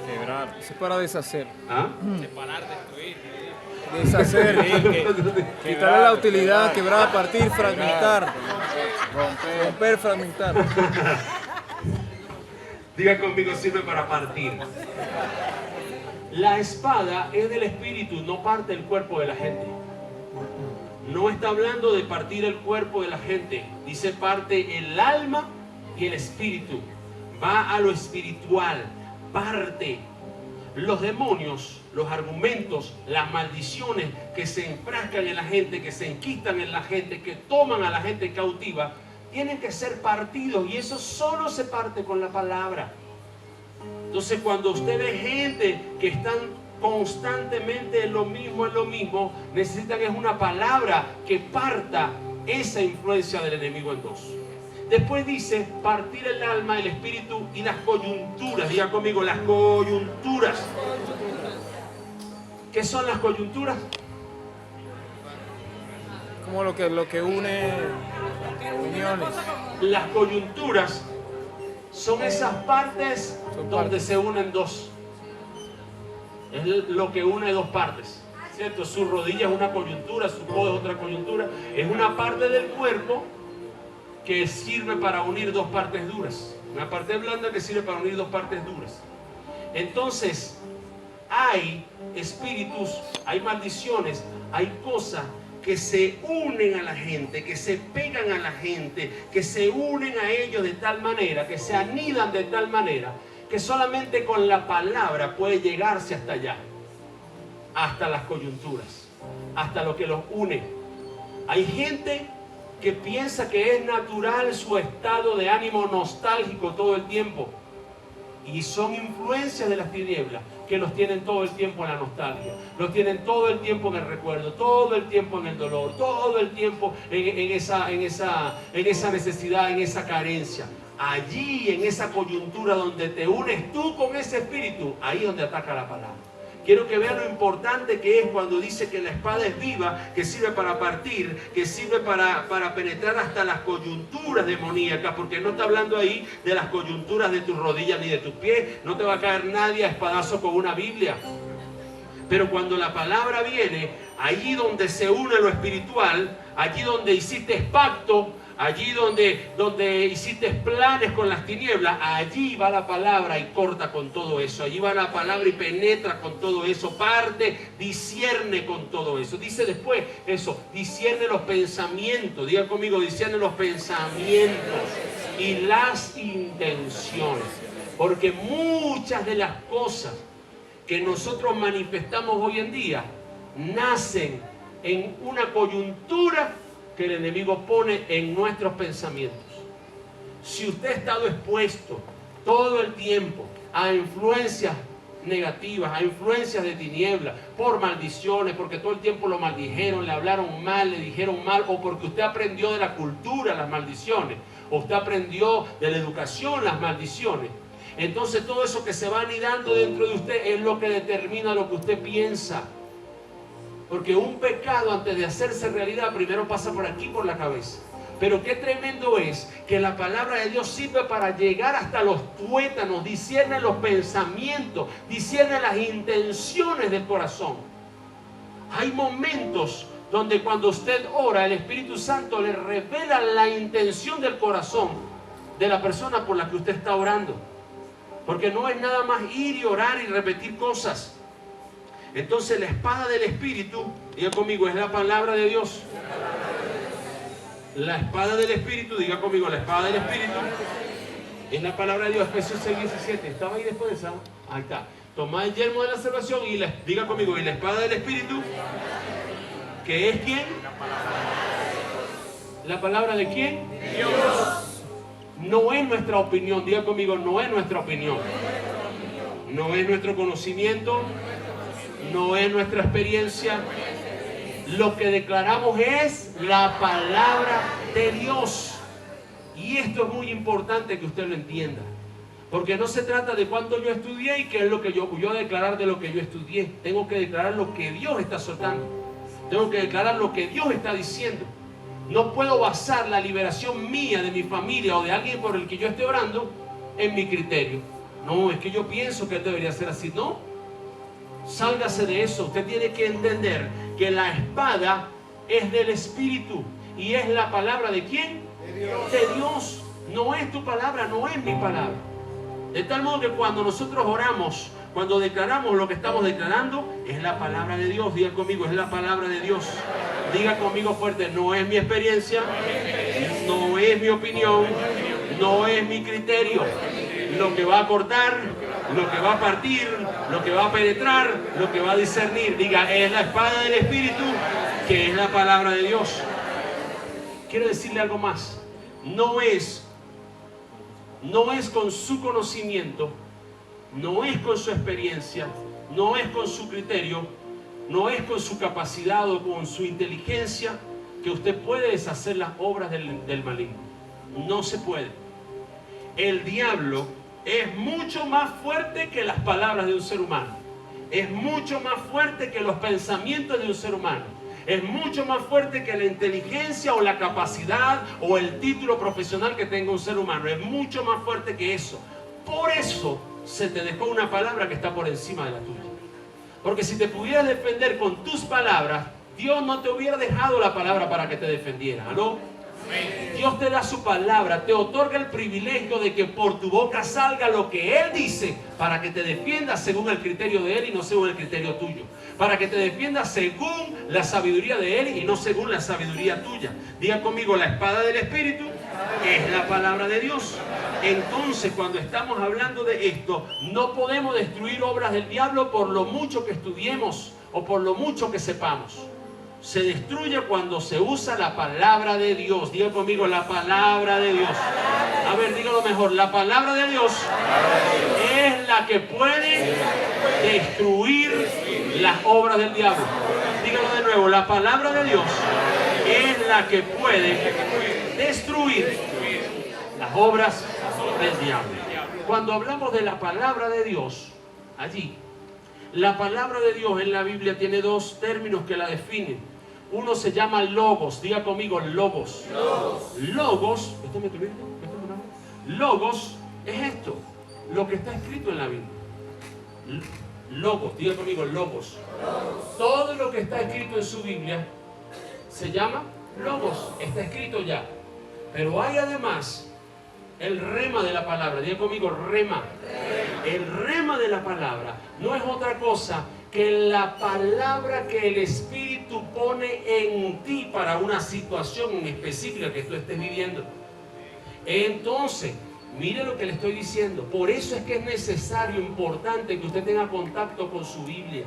Quebrar. Es para deshacer. ¿Ah? Separar, destruir. Deshacer. Quitarle la utilidad, quebrar, partir, fragmentar. Romper, fragmentar. Diga conmigo, sirve para partir. La espada es del Espíritu, no parte el cuerpo de la gente. No está hablando de partir el cuerpo de la gente. Dice parte el alma y el espíritu. Va a lo espiritual, parte. Los demonios, los argumentos, las maldiciones que se enfrascan en la gente, que se enquistan en la gente, que toman a la gente cautiva, tienen que ser partidos, y eso solo se parte con la palabra. Entonces, cuando usted ve gente que están constantemente en lo mismo, necesitan es una palabra que parta esa influencia del enemigo en dos. Después dice partir el alma, el espíritu y las coyunturas. Diga conmigo, las coyunturas. ¿Qué son las coyunturas? Como lo que une uniones. Las coyunturas son esas partes donde se unen dos. Es lo que une dos partes, ¿cierto? Su rodilla es una coyuntura, su codo es otra coyuntura. Es una parte del cuerpo que sirve para unir dos partes duras. Una parte blanda que sirve para unir dos partes duras. Entonces, hay espíritus, hay maldiciones, hay cosas que se unen a la gente, que se pegan a la gente, que se unen a ellos de tal manera, que se anidan de tal manera, que solamente con la palabra puede llegarse hasta allá. hasta las coyunturas, hasta lo que los une. Hay gente que piensa que es natural su estado de ánimo nostálgico todo el tiempo. Y son influencias de las tinieblas que los tienen todo el tiempo en la nostalgia, los tienen todo el tiempo en el recuerdo, todo el tiempo en el dolor, todo el tiempo en esa necesidad, en esa carencia. Allí, en esa coyuntura donde te unes tú con ese espíritu, ahí es donde ataca la palabra. Quiero que vean lo importante que es cuando dice que la espada es viva, que sirve para partir, que sirve para penetrar hasta las coyunturas demoníacas, porque no está hablando ahí de las coyunturas de tus rodillas ni de tus pies. No te va a caer nadie a espadazo con una Biblia. Pero cuando la palabra viene, allí donde se une lo espiritual, allí donde hiciste pacto, allí donde hiciste planes con las tinieblas, allí va la palabra y corta con todo eso. Allí va la palabra y penetra con todo eso. Parte, discierne con todo eso. Dice después eso, discierne los pensamientos. Diga conmigo, discierne los pensamientos y las intenciones. Porque muchas de las cosas que nosotros manifestamos hoy en día nacen en una coyuntura que el enemigo pone en nuestros pensamientos. Si usted ha estado expuesto todo el tiempo a influencias negativas, a influencias de tinieblas, por maldiciones, porque todo el tiempo lo maldijeron, le hablaron mal, le dijeron mal, o porque usted aprendió de la cultura las maldiciones, o usted aprendió de la educación las maldiciones, entonces todo eso que se va anidando dentro de usted es lo que determina lo que usted piensa. Porque un pecado, antes de hacerse realidad, primero pasa por aquí, por la cabeza. Pero qué tremendo es que la palabra de Dios sirve para llegar hasta los tuétanos, discierne los pensamientos, discierne las intenciones del corazón. Hay momentos donde cuando usted ora, el Espíritu Santo le revela la intención del corazón de la persona por la que usted está orando. Porque no es nada más ir y orar y repetir cosas. Entonces la espada del Espíritu, diga conmigo, es la palabra de Dios. La espada del Espíritu, diga conmigo, la espada del Espíritu es la palabra de Dios. Efesios 6:17, ¿estaba ahí después de esa? Ahí está. Tomad el yelmo de la salvación y diga conmigo, y la espada del Espíritu, ¿que es quién? ¿La palabra de quién? Dios. No es nuestra opinión, diga conmigo, no es nuestra opinión. No es nuestro conocimiento. No es nuestra experiencia. Lo que declaramos es la palabra de Dios. Y esto es muy importante que usted lo entienda. Porque no se trata de cuánto yo estudié y qué es lo que yo declarar de lo que yo estudié. Tengo que declarar lo que Dios está soltando. Tengo que declarar lo que Dios está diciendo. No puedo basar la liberación mía, de mi familia o de alguien por el que yo esté orando en mi criterio. No, es que yo pienso que debería ser así. No. Sálgase de eso. Usted tiene que entender que la espada es del Espíritu. ¿Y es la palabra de quién? De Dios. De Dios. No es tu palabra, no es mi palabra. De tal modo que cuando nosotros oramos, cuando declaramos lo que estamos declarando, es la palabra de Dios. Diga conmigo, es la palabra de Dios. Diga conmigo fuerte, no es mi experiencia, no es mi opinión, no es mi criterio. Lo que va a cortar, lo que va a partir, lo que va a penetrar, lo que va a discernir. Diga, es la espada del Espíritu, que es la palabra de Dios. Quiero decirle algo más. No es con su conocimiento, no es con su experiencia, no es con su criterio, no es con su capacidad o con su inteligencia que usted puede deshacer las obras del maligno. No se puede. El diablo es mucho más fuerte que las palabras de un ser humano. Es mucho más fuerte que los pensamientos de un ser humano. Es mucho más fuerte que la inteligencia o la capacidad o el título profesional que tenga un ser humano. Es mucho más fuerte que eso. Por eso se te dejó una palabra que está por encima de la tuya. Porque si te pudieras defender con tus palabras, Dios no te hubiera dejado la palabra para que te defendiera. ¿No? Dios te da su palabra, te otorga el privilegio de que por tu boca salga lo que Él dice para que te defiendas según el criterio de Él y no según el criterio tuyo. Para que te defiendas según la sabiduría de Él y no según la sabiduría tuya. Diga conmigo, la espada del Espíritu es la palabra de Dios. Entonces, cuando estamos hablando de esto, no podemos destruir obras del diablo por lo mucho que estudiemos o por lo mucho que sepamos. Se destruye cuando se usa la palabra de Dios. Diga conmigo, la palabra de Dios. A ver, dígalo mejor. La palabra de Dios es la que puede destruir las obras del diablo. Dígalo de nuevo. La palabra de Dios es la que puede destruir las obras del diablo. Cuando hablamos de la palabra de Dios, allí, la palabra de Dios en la Biblia tiene dos términos que la definen. Uno se llama logos. Diga conmigo, logos. Logos, logos es esto, lo que está escrito en la Biblia. Logos, diga conmigo, logos. Todo lo que está escrito en su Biblia se llama logos, está escrito ya. Pero hay además el rema de la palabra. Diga conmigo, rema. El rema de la palabra no es otra cosa que la palabra que el Espíritu pone en ti para una situación en específica que tú estés viviendo. Entonces, mire lo que le estoy diciendo. Por eso es que es necesario, importante que usted tenga contacto con su Biblia.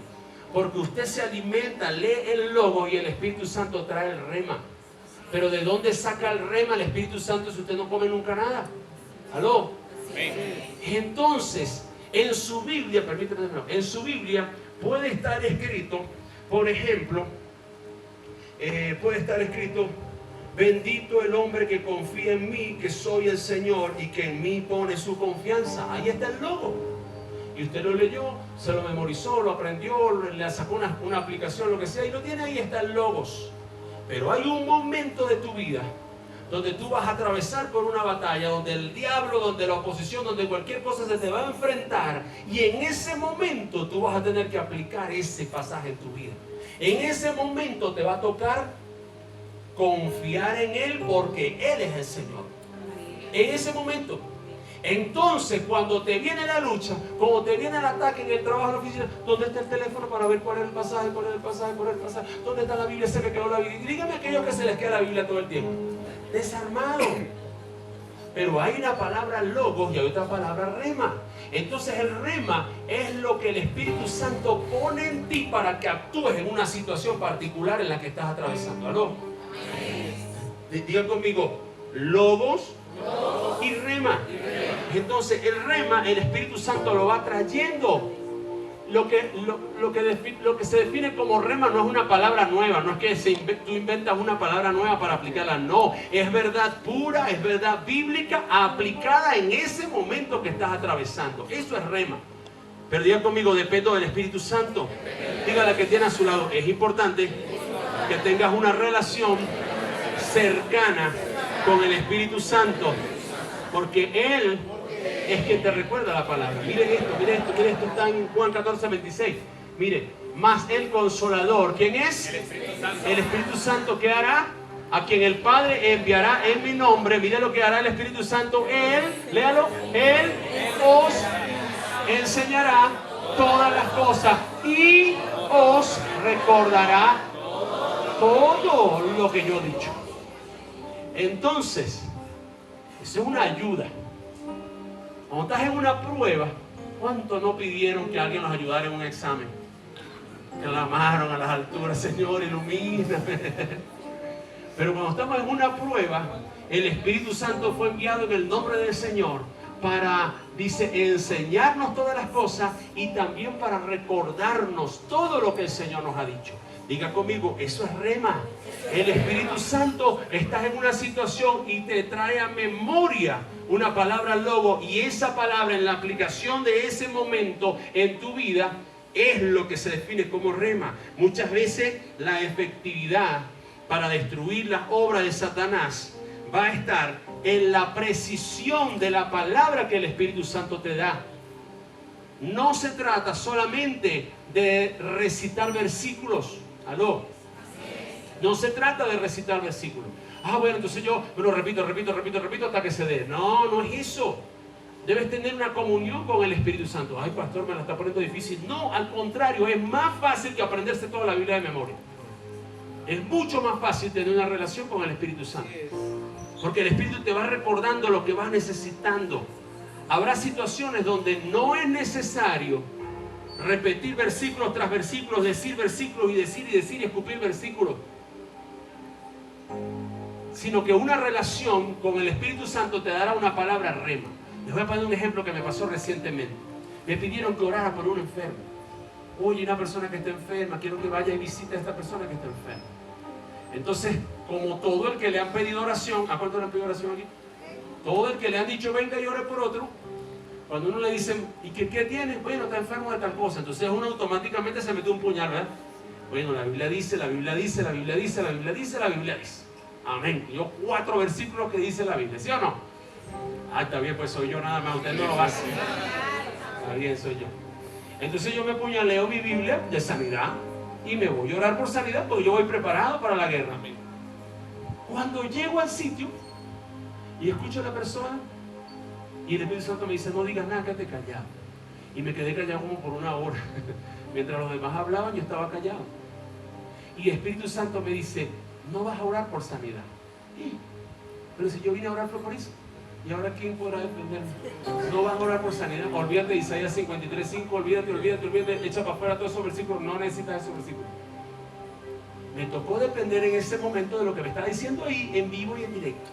Porque usted se alimenta, lee el logo y el Espíritu Santo trae el rema. Pero ¿de dónde saca el rema el Espíritu Santo si usted no come nunca nada? ¿Aló? Entonces, en su Biblia, permítame, en su Biblia puede estar escrito, por ejemplo, puede estar escrito: bendito el hombre que confía en mí, que soy el Señor y que en mí pone su confianza. Ahí está el logo. Y usted lo leyó, se lo memorizó, lo aprendió, le sacó una aplicación, lo que sea, y lo tiene ahí, está el logos. Pero hay un momento de tu vida donde tú vas a atravesar por una batalla, donde el diablo, donde la oposición, donde cualquier cosa se te va a enfrentar, y en ese momento tú vas a tener que aplicar ese pasaje en tu vida. En ese momento te va a tocar confiar en Él, porque Él es el Señor. En ese momento. Entonces, cuando te viene la lucha, cuando te viene el ataque en el trabajo, en la oficina, ¿dónde está el teléfono para ver cuál es el pasaje, cuál es el pasaje, cuál es el pasaje? ¿Dónde está la Biblia? Se me quedó la Biblia. Dígame a aquellos que se les queda la Biblia todo el tiempo. Desarmado. Pero hay una palabra logos y hay otra palabra rema. Entonces el rema es lo que el Espíritu Santo pone en ti para que actúes en una situación particular en la que estás atravesando. ¿Aló? Digan conmigo, logos y rema. Entonces el rema, el Espíritu Santo lo va trayendo. Lo que se define como rema no es una palabra nueva, no es que tú inventas una palabra nueva para aplicarla, no, es verdad pura, es verdad bíblica aplicada en ese momento que estás atravesando. Eso es rema. Pero diga conmigo, dependo del Espíritu Santo. Diga a la que tiene a su lado, es importante que tengas una relación cercana con el Espíritu Santo, porque Él es quien te recuerda la palabra. Mire esto, está en Juan 14, 26. Mire, más el Consolador, ¿quién es? El Espíritu Santo, ¿qué hará? A quien el Padre enviará en mi nombre. Mire lo que hará el Espíritu Santo. Él, léalo, Él os enseñará todas las cosas y os recordará todo lo que yo he dicho. Entonces, eso es una ayuda. Cuando estás en una prueba, ¿cuánto no pidieron que alguien nos ayudara en un examen? Clamaron a las alturas, Señor, ilumíname. Pero cuando estamos en una prueba, el Espíritu Santo fue enviado en el nombre del Señor para, dice, enseñarnos todas las cosas y también para recordarnos todo lo que el Señor nos ha dicho. Diga conmigo, eso es rema. El Espíritu Santo, estás en una situación y te trae a memoria una palabra logo, y esa palabra en la aplicación de ese momento en tu vida es lo que se define como rema. Muchas veces la efectividad para destruir las obras de Satanás va a estar en la precisión de la palabra que el Espíritu Santo te da. No se trata solamente de recitar versículos. ¿Aló? No se trata de recitar versículos. Ah, bueno, entonces yo me lo repito hasta que se dé. No, no es eso. Debes tener una comunión con el Espíritu Santo. Ay, pastor, me la está poniendo difícil. No, al contrario, es más fácil que aprenderse toda la Biblia de memoria. Es mucho más fácil tener una relación con el Espíritu Santo. Porque el Espíritu te va recordando lo que vas necesitando. Habrá situaciones donde no es necesario repetir versículos tras versículos, decir versículos y decir y decir y escupir versículos. Sino que una relación con el Espíritu Santo te dará una palabra rema. Les voy a poner un ejemplo que me pasó recientemente. Me pidieron que orara por un enfermo. Oye, una persona que está enferma, quiero que vaya y visite a esta persona que está enferma. Entonces, como todo el que le han pedido oración, ¿a cuánto le han pedido oración aquí? Todo el que le han dicho venga y ore por otro, cuando uno le dice, ¿y qué tiene? Bueno, está enfermo de tal cosa. Entonces uno automáticamente se mete un puñal, ¿verdad? Bueno, la Biblia dice, la Biblia dice, la Biblia dice, la Biblia dice, la Biblia dice. Amén. Yo 4 versículos que dice la Biblia, ¿sí o no? Ah, está bien, pues soy yo nada más, usted no lo hace. Está bien, soy yo. Entonces yo me puñaleo mi Biblia de sanidad y me voy a orar por sanidad porque yo voy preparado para la guerra. Amén. Cuando llego al sitio y escucho a la persona y el Espíritu Santo me dice, no digas nada, quédate callado. Y me quedé callado como por 1 hora. Mientras los demás hablaban, yo estaba callado. Y el Espíritu Santo me dice, no vas a orar por sanidad. Pero si yo vine a orar por eso, ¿y ahora quién podrá defenderme? No vas a orar por sanidad. Olvídate de Isaías 53:5, olvídate, echa para afuera todos esos versículos, no necesitas esos versículos. Me tocó depender en ese momento de lo que me estaba diciendo ahí, en vivo y en directo.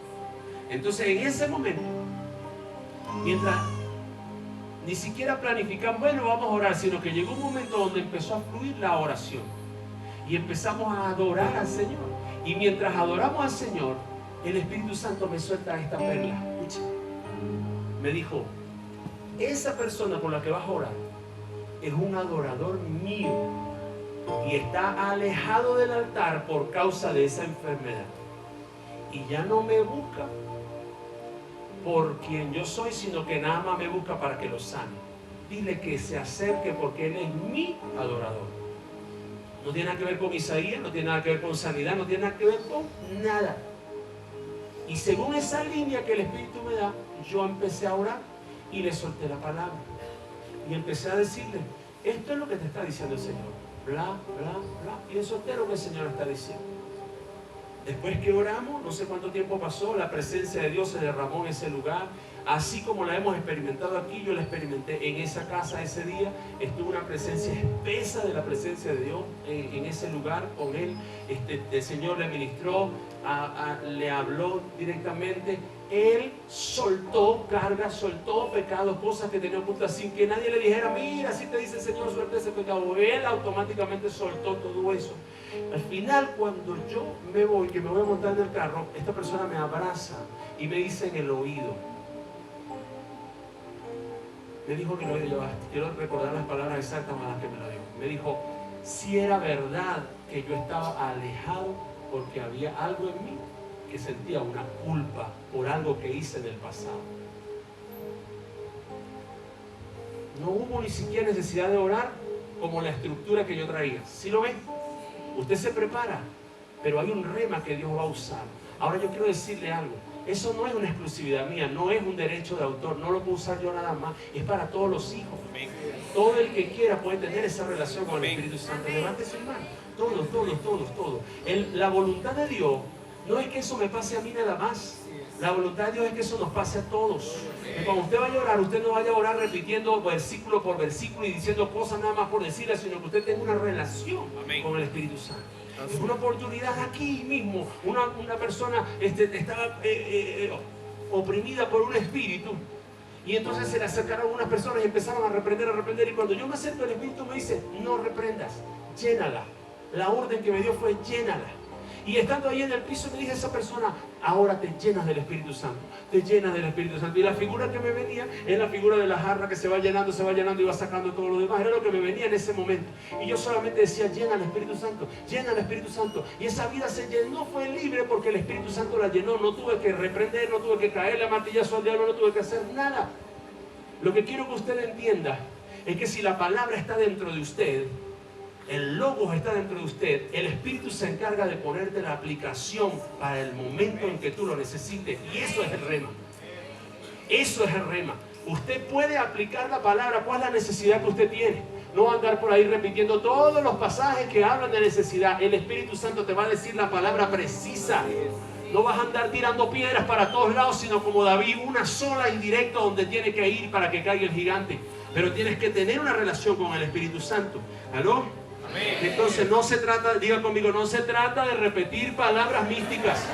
Entonces, en ese momento, mientras ni siquiera planificamos, bueno, vamos a orar, sino que llegó un momento donde empezó a fluir la oración. Y empezamos a adorar al Señor. Y mientras adoramos al Señor, el Espíritu Santo me suelta esta perla. Escucha. Me dijo, esa persona por la que vas a orar es un adorador mío y está alejado del altar por causa de esa enfermedad. Y ya no me busca por quien yo soy, sino que nada más me busca para que lo sane. Dile que se acerque porque Él es mi adorador. No tiene nada que ver con Isaías, no tiene nada que ver con sanidad, no tiene nada que ver con nada. Y según esa línea que el Espíritu me da, yo empecé a orar y le solté la palabra. Y empecé a decirle, esto es lo que te está diciendo el Señor. Bla, bla, bla. Y le solté lo que el Señor está diciendo. Después que oramos, no sé cuánto tiempo pasó, la presencia de Dios se derramó en ese lugar. Así como la hemos experimentado aquí, yo la experimenté en esa casa ese día. Estuvo una presencia espesa de la presencia de Dios en ese lugar con Él. El Señor le ministró, le habló directamente. Él soltó cargas, soltó pecados, cosas que tenía ocultas sin que nadie le dijera, mira, así te dice el Señor, suelta ese pecado. Él automáticamente soltó todo eso. Al final, cuando yo me voy, que me voy a montar en el carro, esta persona me abraza y me dice en el oído, me dijo que no lo llevaste. Quiero recordar las palabras exactas con las que me lo dijo. Me dijo, si era verdad que yo estaba alejado porque había algo en mí que sentía una culpa por algo que hice en el pasado. No hubo ni siquiera necesidad de orar como la estructura que yo traía. ¿Sí lo ven? Usted se prepara, pero hay un rema que Dios va a usar. Ahora yo quiero decirle algo. Eso no es una exclusividad mía, no es un derecho de autor, no lo puedo usar yo nada más, es para todos los hijos. Todo el que quiera puede tener esa relación con el Espíritu Santo. Levante su mano. Todos. La voluntad de Dios no es que eso me pase a mí nada más. La voluntad de Dios es que eso nos pase a todos. Que cuando usted vaya a orar, usted no vaya a orar repitiendo versículo por versículo y diciendo cosas nada más por decirlas, sino que usted tenga una relación con el Espíritu Santo. Es una oportunidad aquí mismo. Una persona estaba oprimida por un espíritu. Y entonces se le acercaron unas personas y empezaron a reprender. Y cuando yo me acerco, el Espíritu me dice, no reprendas, llénala. La orden que me dio fue llénala. Y estando ahí en el piso me dice esa persona, ahora te llenas del Espíritu Santo. Te llenas del Espíritu Santo. Y la figura que me venía es la figura de la jarra que se va llenando y va sacando todo lo demás. Era lo que me venía en ese momento. Y yo solamente decía, llena el Espíritu Santo, llena el Espíritu Santo. Y esa vida se llenó, fue libre porque el Espíritu Santo la llenó. No tuve que reprender, no tuve que caerle a martillazo al diablo, no tuve que hacer nada. Lo que quiero que usted entienda es que si la palabra está dentro de usted, el Logos está dentro de usted, el Espíritu se encarga de ponerte la aplicación para el momento en que tú lo necesites. Y eso es el rema. Eso es el rema. Usted puede aplicar la palabra. ¿Cuál es la necesidad que usted tiene? No andar por ahí repitiendo todos los pasajes que hablan de necesidad. El Espíritu Santo te va a decir la palabra precisa. No vas a andar tirando piedras para todos lados, sino como David, una sola y directa donde tiene que ir para que caiga el gigante. pero tienes que tener una relación con el Espíritu Santo. ¿Aló? Entonces no se trata, diga conmigo, no se trata de repetir palabras místicas.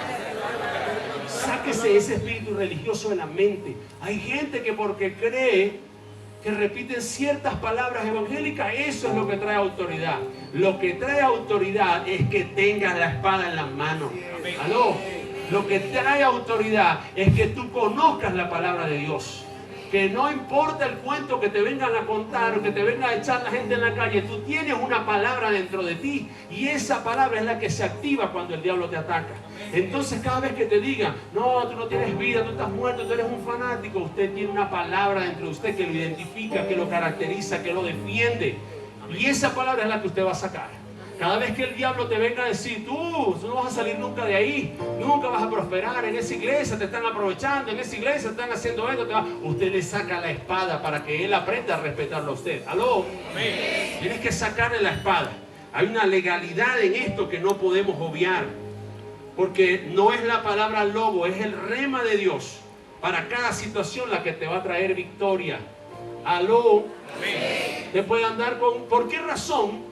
Sáquese ese espíritu religioso de la mente. Hay gente que porque cree que repiten ciertas palabras evangélicas, eso es lo que trae autoridad. Lo que trae autoridad es que tengas la espada en las manos. ¿Aló? Lo que trae autoridad es que tú conozcas la palabra de Dios. Que no importa el cuento que te vengan a contar o que te venga a echar la gente en la calle, tú tienes una palabra dentro de ti y esa palabra es la que se activa cuando el diablo te ataca. Entonces cada vez que te digan, no, tú no tienes vida, tú estás muerto, tú eres un fanático, usted tiene una palabra dentro de usted que lo identifica, que lo caracteriza, que lo defiende, y esa palabra es la que usted va a sacar. Cada vez que el diablo te venga a decir, tú no vas a salir nunca de ahí, nunca vas a prosperar, en esa iglesia te están aprovechando, en esa iglesia te están haciendo esto, usted le saca la espada para que él aprenda a respetarlo a usted. ¿Aló? Amén. Tienes que sacarle la espada. Hay una legalidad en esto que no podemos obviar, porque no es la palabra logo, es el rema de Dios para cada situación la que te va a traer victoria. ¿Aló? Amén. Te puede andar con... ¿Por qué razón?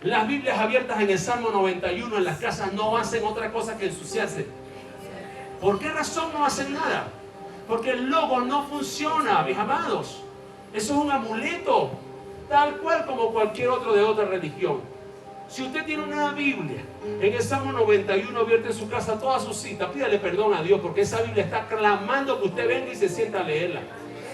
Las Biblias abiertas en el Salmo 91 en las casas no hacen otra cosa que ensuciarse. ¿Por qué razón no hacen nada? Porque el logo no funciona, mis amados. Eso es un amuleto, tal cual como cualquier otro de otra religión. Si usted tiene una Biblia en el Salmo 91 abierta en su casa, toda su cita, pídale perdón a Dios, porque esa Biblia está clamando que usted venga y se sienta a leerla.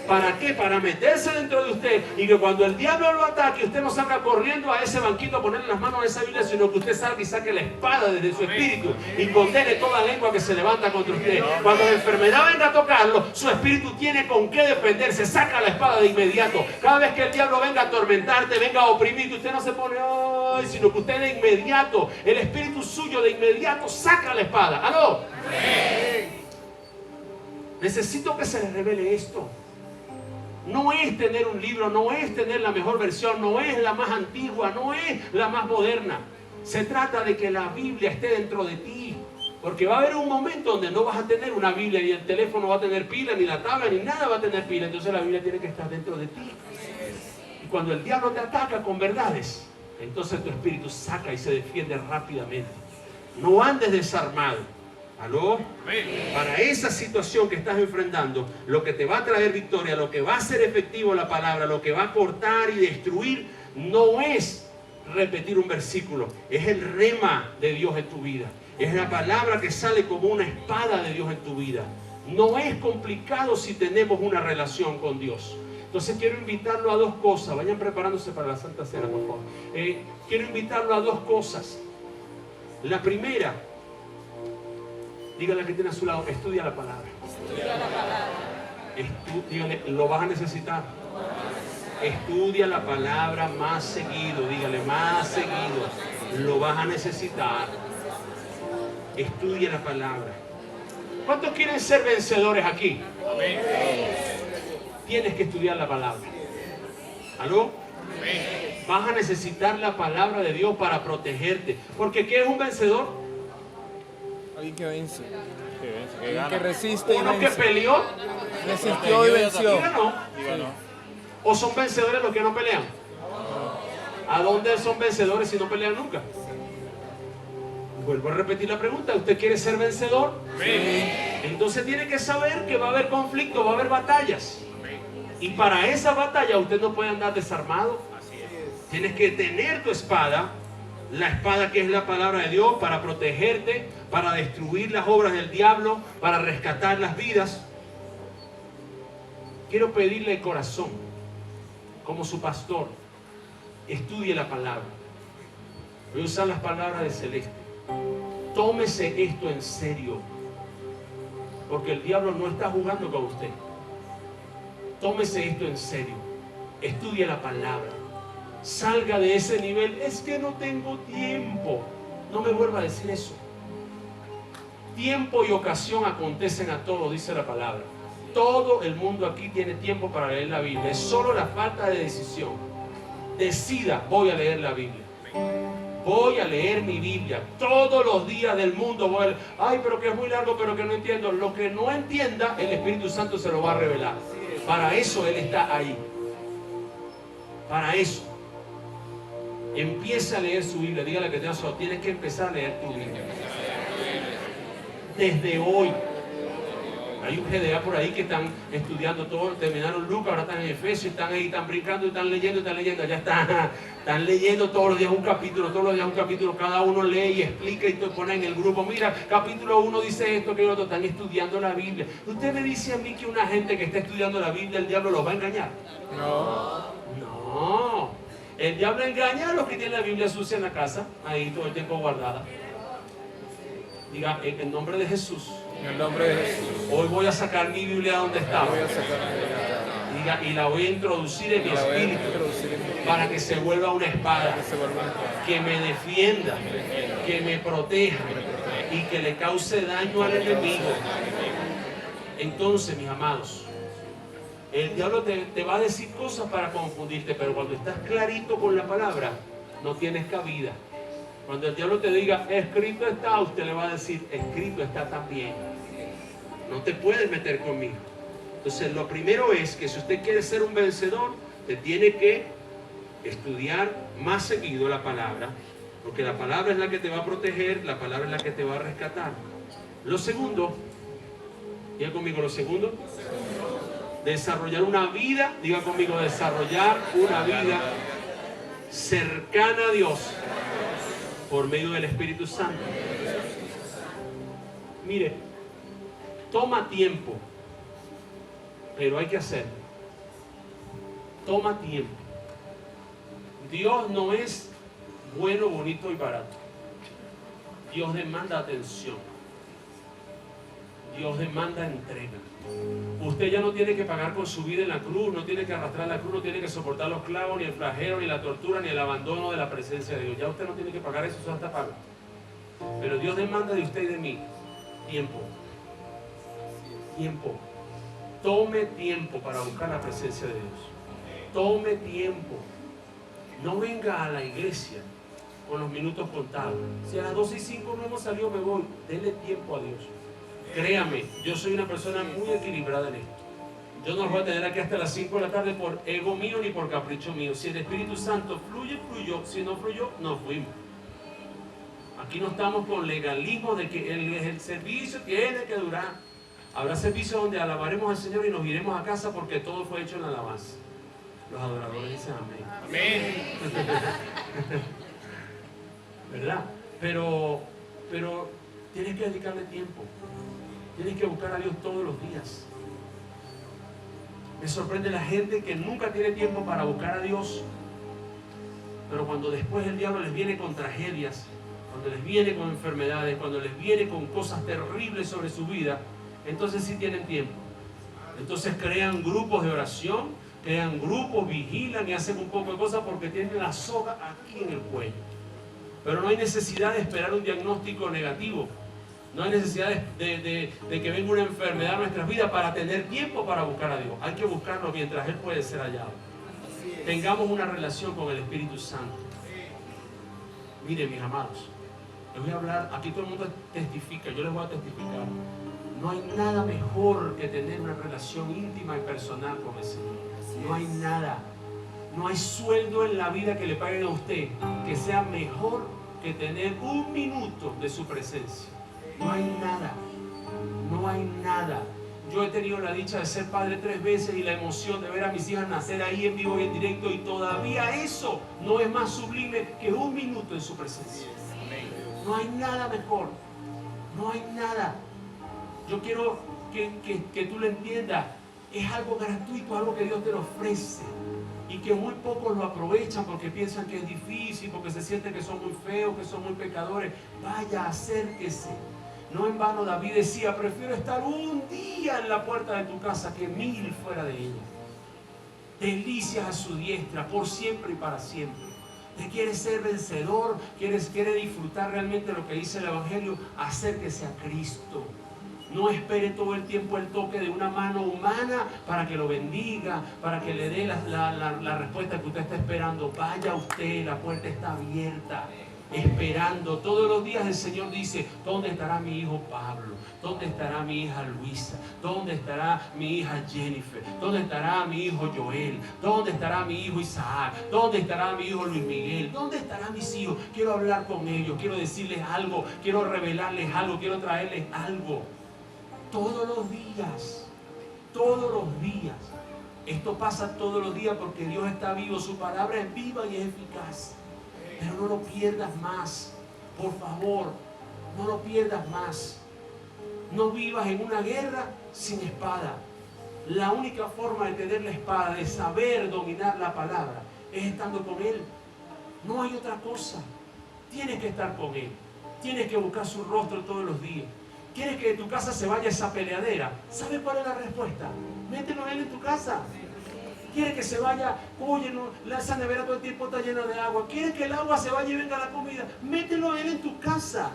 ¿Para qué? Para meterse dentro de usted y que cuando el diablo lo ataque, usted no salga corriendo a ese banquito a ponerle las manos a esa Biblia, sino que usted salga y saque la espada desde su espíritu y condene toda lengua que se levanta contra usted. Cuando la enfermedad venga a tocarlo, su espíritu tiene con qué defenderse. Saca la espada de inmediato. Cada vez que el diablo venga a atormentarte, venga a oprimirte, usted no se pone ay, sino que usted de inmediato, el espíritu suyo de inmediato saca la espada. ¿Aló? Necesito que se les revele esto. No es tener un libro, no es tener la mejor versión, no es la más antigua, no es la más moderna. Se trata de que la Biblia esté dentro de ti. Porque va a haber un momento donde no vas a tener una Biblia, ni el teléfono va a tener pila, ni la tabla, ni nada va a tener pila. Entonces la Biblia tiene que estar dentro de ti. Y cuando el diablo te ataca con verdades, entonces tu espíritu saca y se defiende rápidamente. No andes desarmado. ¿Aló? Para esa situación que estás enfrentando, lo que te va a traer victoria, lo que va a hacer efectivo la palabra, lo que va a cortar y destruir, no es repetir un versículo, es el rema de Dios en tu vida. Es la palabra que sale como una espada de Dios en tu vida. No es complicado si tenemos una relación con Dios. Entonces quiero invitarlo a dos cosas. Vayan preparándose para la Santa Cena, por favor. Quiero invitarlo a dos cosas. La primera, dígale a que tiene a su lado, estudia la palabra. Estudia la palabra. Dígale, lo vas a necesitar. Estudia la palabra más seguido. Dígale, más seguido. Lo vas a necesitar. Estudia la palabra. ¿Cuántos quieren ser vencedores aquí? Amén. Tienes que estudiar la palabra. ¿Aló? Amén. Vas a necesitar la palabra de Dios para protegerte. Porque ¿qué es un vencedor? Alguien que vence. Que Alguien gana. que resiste y Uno que vence. peleó. Resistió y venció. ¿Y ganó? Y ganó. ¿O son vencedores los que no pelean? ¿A dónde son vencedores si no pelean nunca? Vuelvo a repetir la pregunta. ¿Usted quiere ser vencedor? Sí. Entonces tiene que saber que va a haber conflicto, va a haber batallas. Y para esa batalla usted no puede andar desarmado. Tienes que tener tu espada, la espada que es la palabra de Dios, para protegerte, para destruir las obras del diablo, para rescatar las vidas. Quiero pedirle de corazón, como su pastor, estudie la palabra. Voy a usar las palabras de Celeste. Tómese esto en serio, porque el diablo no está jugando con usted. Tómese esto en serio. Estudie la palabra. Salga de ese nivel. Es que no tengo tiempo. No me vuelva a decir eso. Tiempo y ocasión acontecen a todos, dice la palabra. Todo el mundo aquí tiene tiempo para leer la Biblia. Es solo la falta de decisión. Decida, voy a leer la Biblia. Voy a leer mi Biblia. Todos los días del mundo voy a leer. Ay, pero que es muy largo, pero que no entiendo. Lo que no entienda, el Espíritu Santo se lo va a revelar. Para eso Él está ahí. Para eso, empieza a leer su Biblia. Dígale que tienes que empezar a leer tu Biblia. Desde hoy. Hay un GDA por ahí que están estudiando todo, terminaron Lucas, ahora están en Efesios, están ahí, están brincando, están leyendo, ya están leyendo todos los días un capítulo, cada uno lee y explica y te pone en el grupo, mira, capítulo 1 dice esto, que otro, están estudiando la Biblia. ¿Usted me dice a mí que una gente que está estudiando la Biblia, el diablo los va a engañar? No. El diablo engaña a los que tienen la Biblia sucia en la casa, ahí todo el tiempo guardada. Diga, en nombre de Jesús. En el nombre de Jesús. Hoy voy a sacar mi Biblia donde estaba. Diga, y la voy a introducir en mi espíritu para que se vuelva una espada que me defienda, que me proteja y que le cause daño al enemigo. Entonces, mis amados, el diablo te va a decir cosas para confundirte, pero cuando estás clarito con la palabra, no tienes cabida. Cuando el diablo te diga, escrito está, usted le va a decir, escrito está también. No te puedes meter conmigo. Entonces, lo primero es que si usted quiere ser un vencedor, te tiene que estudiar más seguido la palabra, porque la palabra es la que te va a proteger, la palabra es la que te va a rescatar. Lo segundo, diga conmigo, lo segundo, desarrollar una vida, diga conmigo, desarrollar una vida cercana a Dios por medio del Espíritu Santo. Mire, toma tiempo, pero hay que hacerlo. Toma tiempo. Dios no es bueno, bonito y barato. Dios demanda atención. Dios demanda entrega. Usted ya no tiene que pagar con su vida en la cruz, no tiene que arrastrar la cruz, no tiene que soportar los clavos, ni el flagelo, ni la tortura, ni el abandono de la presencia de Dios. Ya usted no tiene que pagar eso, eso está pago. Pero Dios demanda de usted y de mí tiempo. Tiempo. Tome tiempo para buscar la presencia de Dios. Tome tiempo. No venga a la iglesia con los minutos contados. Si a las 12:05 no hemos salido, me voy. Denle tiempo a Dios. Créame, yo soy una persona muy equilibrada en esto. Yo no los voy a tener aquí hasta las 5 de la tarde por ego mío ni por capricho mío. Si el Espíritu Santo fluye, fluyó. Si no fluyó, nos fuimos. Aquí no estamos con legalismo de que el servicio tiene que durar. Habrá servicios donde alabaremos al Señor y nos iremos a casa porque todo fue hecho en la alabanza. Los adoradores dicen amén. Amén. ¿Verdad? Pero tienes que dedicarle tiempo. Tienes que buscar a Dios todos los días. Me sorprende la gente que nunca tiene tiempo para buscar a Dios, pero cuando después el diablo les viene con tragedias, cuando les viene con enfermedades, cuando les viene con cosas terribles sobre su vida, entonces sí tienen tiempo. Entonces crean grupos de oración, crean grupos, vigilan y hacen un poco de cosas porque tienen la soga aquí en el cuello. Pero no hay necesidad de esperar un diagnóstico negativo. No hay necesidad de que venga una enfermedad a nuestras vidas para tener tiempo para buscar a Dios. Hay que buscarlo mientras Él puede ser hallado. Tengamos una relación con el Espíritu Santo. Miren, mis amados, les voy a hablar, aquí todo el mundo testifica, yo les voy a testificar. No hay nada mejor que tener una relación íntima y personal con el Señor. No hay nada. No hay sueldo en la vida que le paguen a usted que sea mejor que tener un minuto de su presencia. No hay nada. No hay nada. Yo he tenido la dicha de ser padre 3 veces y la emoción de ver a mis hijas nacer ahí en vivo y en directo, y todavía eso no es más sublime que un minuto en su presencia. No hay nada mejor. No hay nada. Yo quiero que tú lo entiendas. Es algo gratuito, algo que Dios te lo ofrece. Y que muy pocos lo aprovechan porque piensan que es difícil, porque se sienten que son muy feos, que son muy pecadores. Vaya, acérquese. No en vano David decía, prefiero estar un día en la puerta de tu casa que 1000 fuera de ella. Delicias a su diestra, por siempre y para siempre. ¿Te quieres ser vencedor? ¿Quieres disfrutar realmente lo que dice el Evangelio? Acérquese a Cristo. No espere todo el tiempo el toque de una mano humana para que lo bendiga, para que le dé la respuesta que usted está esperando. Vaya usted, la puerta está abierta. esperando. Todos los días el Señor dice, ¿dónde estará mi hijo Pablo? ¿Dónde estará mi hija Luisa? ¿Dónde estará mi hija Jennifer? ¿Dónde estará mi hijo Joel? ¿Dónde estará mi hijo Isaac? ¿Dónde estará mi hijo Luis Miguel? ¿Dónde estarán mis hijos? Quiero hablar con ellos, quiero decirles algo, quiero revelarles algo, quiero traerles algo. Todos los días, todos los días. Esto pasa todos los días porque Dios está vivo, su palabra es viva y es eficaz. Pero no lo pierdas más, por favor, no lo pierdas más. No vivas en una guerra sin espada. La única forma de tener la espada, de saber dominar la palabra, es estando con Él. No hay otra cosa. Tienes que estar con Él. Tienes que buscar su rostro todos los días. ¿Quieres que de tu casa se vaya esa peleadera? ¿Sabes cuál es la respuesta? Mételo a Él en tu casa. ¿Quieres que se vaya? Oye, no, esa nevera todo el tiempo está llena de agua. ¿Quieres que el agua se vaya y venga la comida? Mételo a Él en tu casa.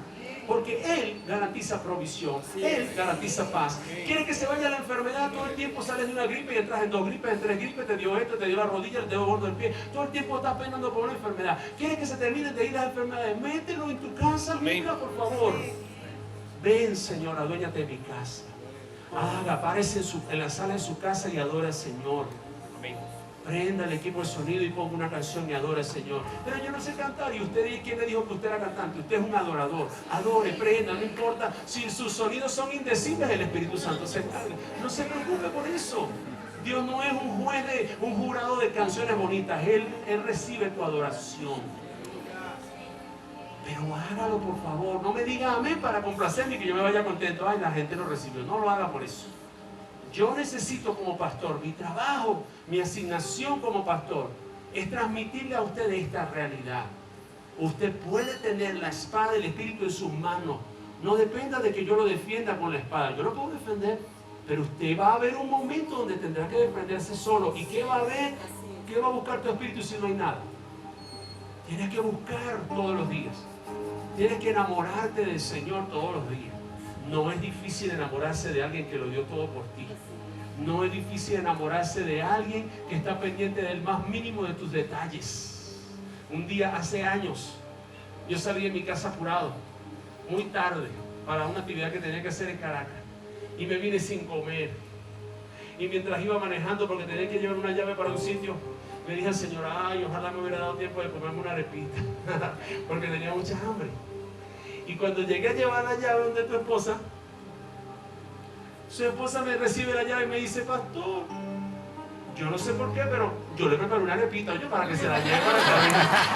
Porque Él garantiza provisión. Él garantiza paz. ¿Quieres que se vaya la enfermedad? Todo el tiempo sales de una gripe y entras en 2 gripes, en 3 gripes, te dio esto, te dio la rodilla, el dedo gordo del pie. Todo el tiempo estás penando por una enfermedad. ¿Quieres que se terminen de ir las enfermedades? Mételo en tu casa, mira, por favor. Ven, Señor, aduéñate de mi casa. Párese en la sala de su casa y adora al Señor. Prenda el equipo de sonido y ponga una canción y adora al Señor. Pero yo no sé cantar. ¿Y usted quién le dijo que usted era cantante? Usted es un adorador. Adore, prenda, no importa. Si sus sonidos son indecibles, el Espíritu Santo se encarga. No se preocupe por eso. Dios no es un jurado de canciones bonitas. Él recibe tu adoración. Pero hágalo, por favor. No me diga amén para complacerme y que yo me vaya contento. Ay, la gente lo recibió. No lo haga por eso. Yo necesito como pastor, mi trabajo, mi asignación como pastor, es transmitirle a ustedes esta realidad. Usted puede tener la espada del Espíritu en sus manos. No dependa de que yo lo defienda con la espada. Yo lo puedo defender, pero usted va a haber un momento donde tendrá que defenderse solo. ¿Y qué va a haber? ¿Qué va a buscar tu espíritu si no hay nada? Tienes que buscar todos los días. Tienes que enamorarte del Señor todos los días. No es difícil enamorarse de alguien que lo dio todo por ti. No es difícil enamorarse de alguien que está pendiente del más mínimo de tus detalles. Un día, hace años, yo salí de mi casa apurado, muy tarde, para una actividad que tenía que hacer en Caracas. Y me vine sin comer. Y mientras iba manejando, porque tenía que llevar una llave para un sitio, me dije al Señor, ay, ojalá me hubiera dado tiempo de comerme una arepita, porque tenía mucha hambre. Y cuando llegué a llevar la llave donde tu esposa, su esposa me recibe la llave y me dice, pastor, yo no sé por qué, pero yo le preparé una arepita, oye, para que se la lleve para acá.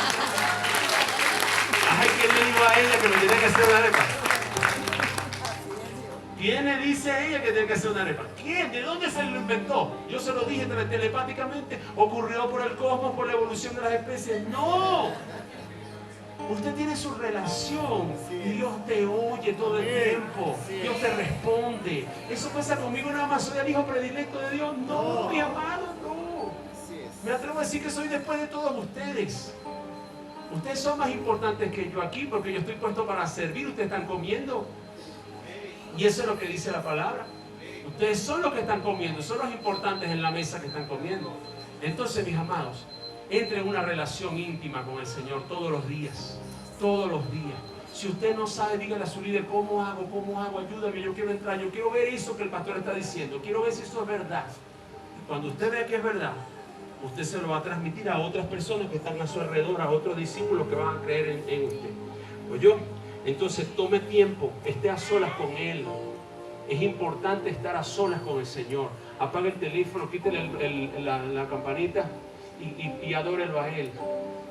Ay, ¿quién le dijo a ella que me tenía que hacer una arepa? ¿Quién le dice a ella que tiene que hacer una arepa? ¿Quién? ¿De dónde se lo inventó? Yo se lo dije telepáticamente. ¿Ocurrió por el cosmos, por la evolución de las especies? ¡No! Usted tiene su relación y Dios te oye todo el tiempo. Dios te responde. ¿Eso pasa conmigo nada más? ¿Soy el hijo predilecto de Dios? No, mi amado, no. Me atrevo a decir que soy después de todos ustedes. Ustedes son más importantes que yo aquí porque yo estoy puesto para servir. Ustedes están comiendo. Y eso es lo que dice la palabra. Ustedes son los que están comiendo, son los importantes en la mesa que están comiendo. Entonces, mis amados, entre en una relación íntima con el Señor todos los días. Todos los días. Si usted no sabe, dígale a su líder, ¿cómo hago? Ayúdame, yo quiero entrar, yo quiero ver eso que el pastor está diciendo. Quiero ver si eso es verdad. Y cuando usted vea que es verdad, usted se lo va a transmitir a otras personas que están a su alrededor, a otros discípulos que van a creer en usted. ¿Oyó? Entonces tome tiempo, esté a solas con Él. Es importante estar a solas con el Señor. Apague el teléfono, quítele la campanita y adórelo a Él.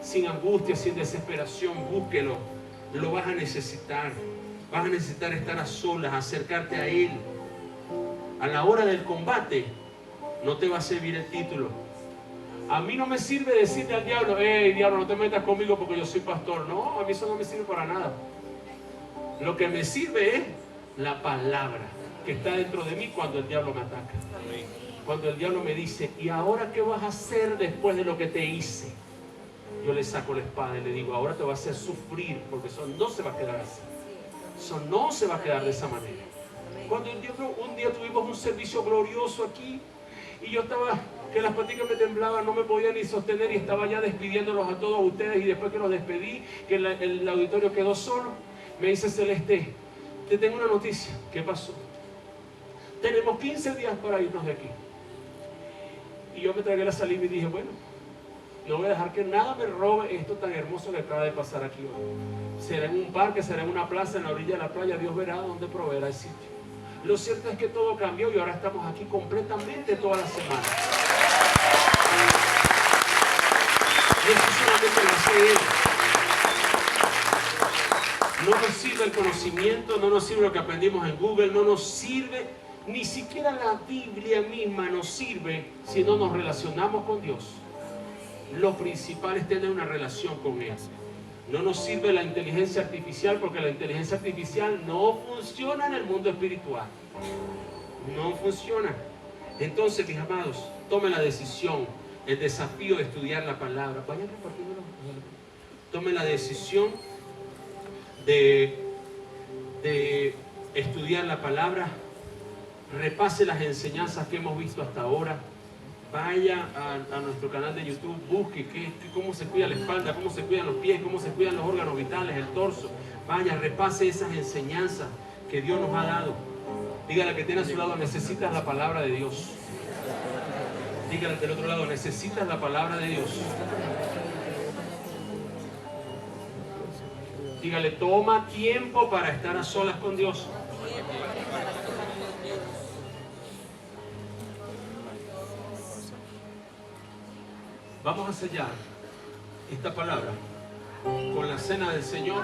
Sin angustia, sin desesperación, búsquelo. Lo vas a necesitar. Vas a necesitar estar a solas, acercarte a Él. A la hora del combate, no te va a servir el título. A mí no me sirve decirle al diablo, hey diablo, no te metas conmigo porque yo soy pastor. No, a mí eso no me sirve para nada. Lo que me sirve es la palabra que está dentro de mí cuando el diablo me ataca. Cuando el diablo me dice, ¿y ahora qué vas a hacer después de lo que te hice? Yo le saco la espada y le digo, ahora te vas a hacer sufrir, porque eso no se va a quedar así. Eso no se va a quedar de esa manera. Cuando un día tuvimos un servicio glorioso aquí, Y yo estaba, que las paticas me temblaban, no me podía ni sostener y estaba ya despidiéndolos a todos ustedes. Y después que los despedí, que el auditorio quedó solo, me dice Celeste, te tengo una noticia. ¿Qué pasó? Tenemos 15 días para irnos de aquí. Y yo me tragué la saliva y dije, bueno, no voy a dejar que nada me robe esto tan hermoso que acaba de pasar aquí hoy. Será en un parque, será en una plaza, en la orilla de la playa, Dios verá dónde proveerá el sitio. Lo cierto es que todo cambió y ahora estamos aquí completamente toda la semana. Y eso solamente lo hace Él. No nos sirve el conocimiento, no nos sirve lo que aprendimos en Google, no nos sirve, ni siquiera la Biblia misma nos sirve si no nos relacionamos con Dios. Lo principal es tener una relación con Él. No nos sirve la inteligencia artificial porque la inteligencia artificial no funciona en el mundo espiritual. No funciona. Entonces, mis amados, tomen la decisión, el desafío de estudiar la palabra. Vayan repartiéndolo. Tomen la decisión de estudiar la palabra. Repase las enseñanzas que hemos visto hasta ahora. Vaya a nuestro canal de YouTube, busque cómo se cuida la espalda, cómo se cuidan los pies, cómo se cuidan los órganos vitales, el torso. Vaya, repase esas enseñanzas que Dios nos ha dado. Dígale al que tiene a su lado, necesitas la palabra de Dios. Dígale al del otro lado, necesitas la palabra de Dios. Dígale, toma tiempo para estar a solas con Dios. Vamos a sellar esta palabra con la cena del Señor.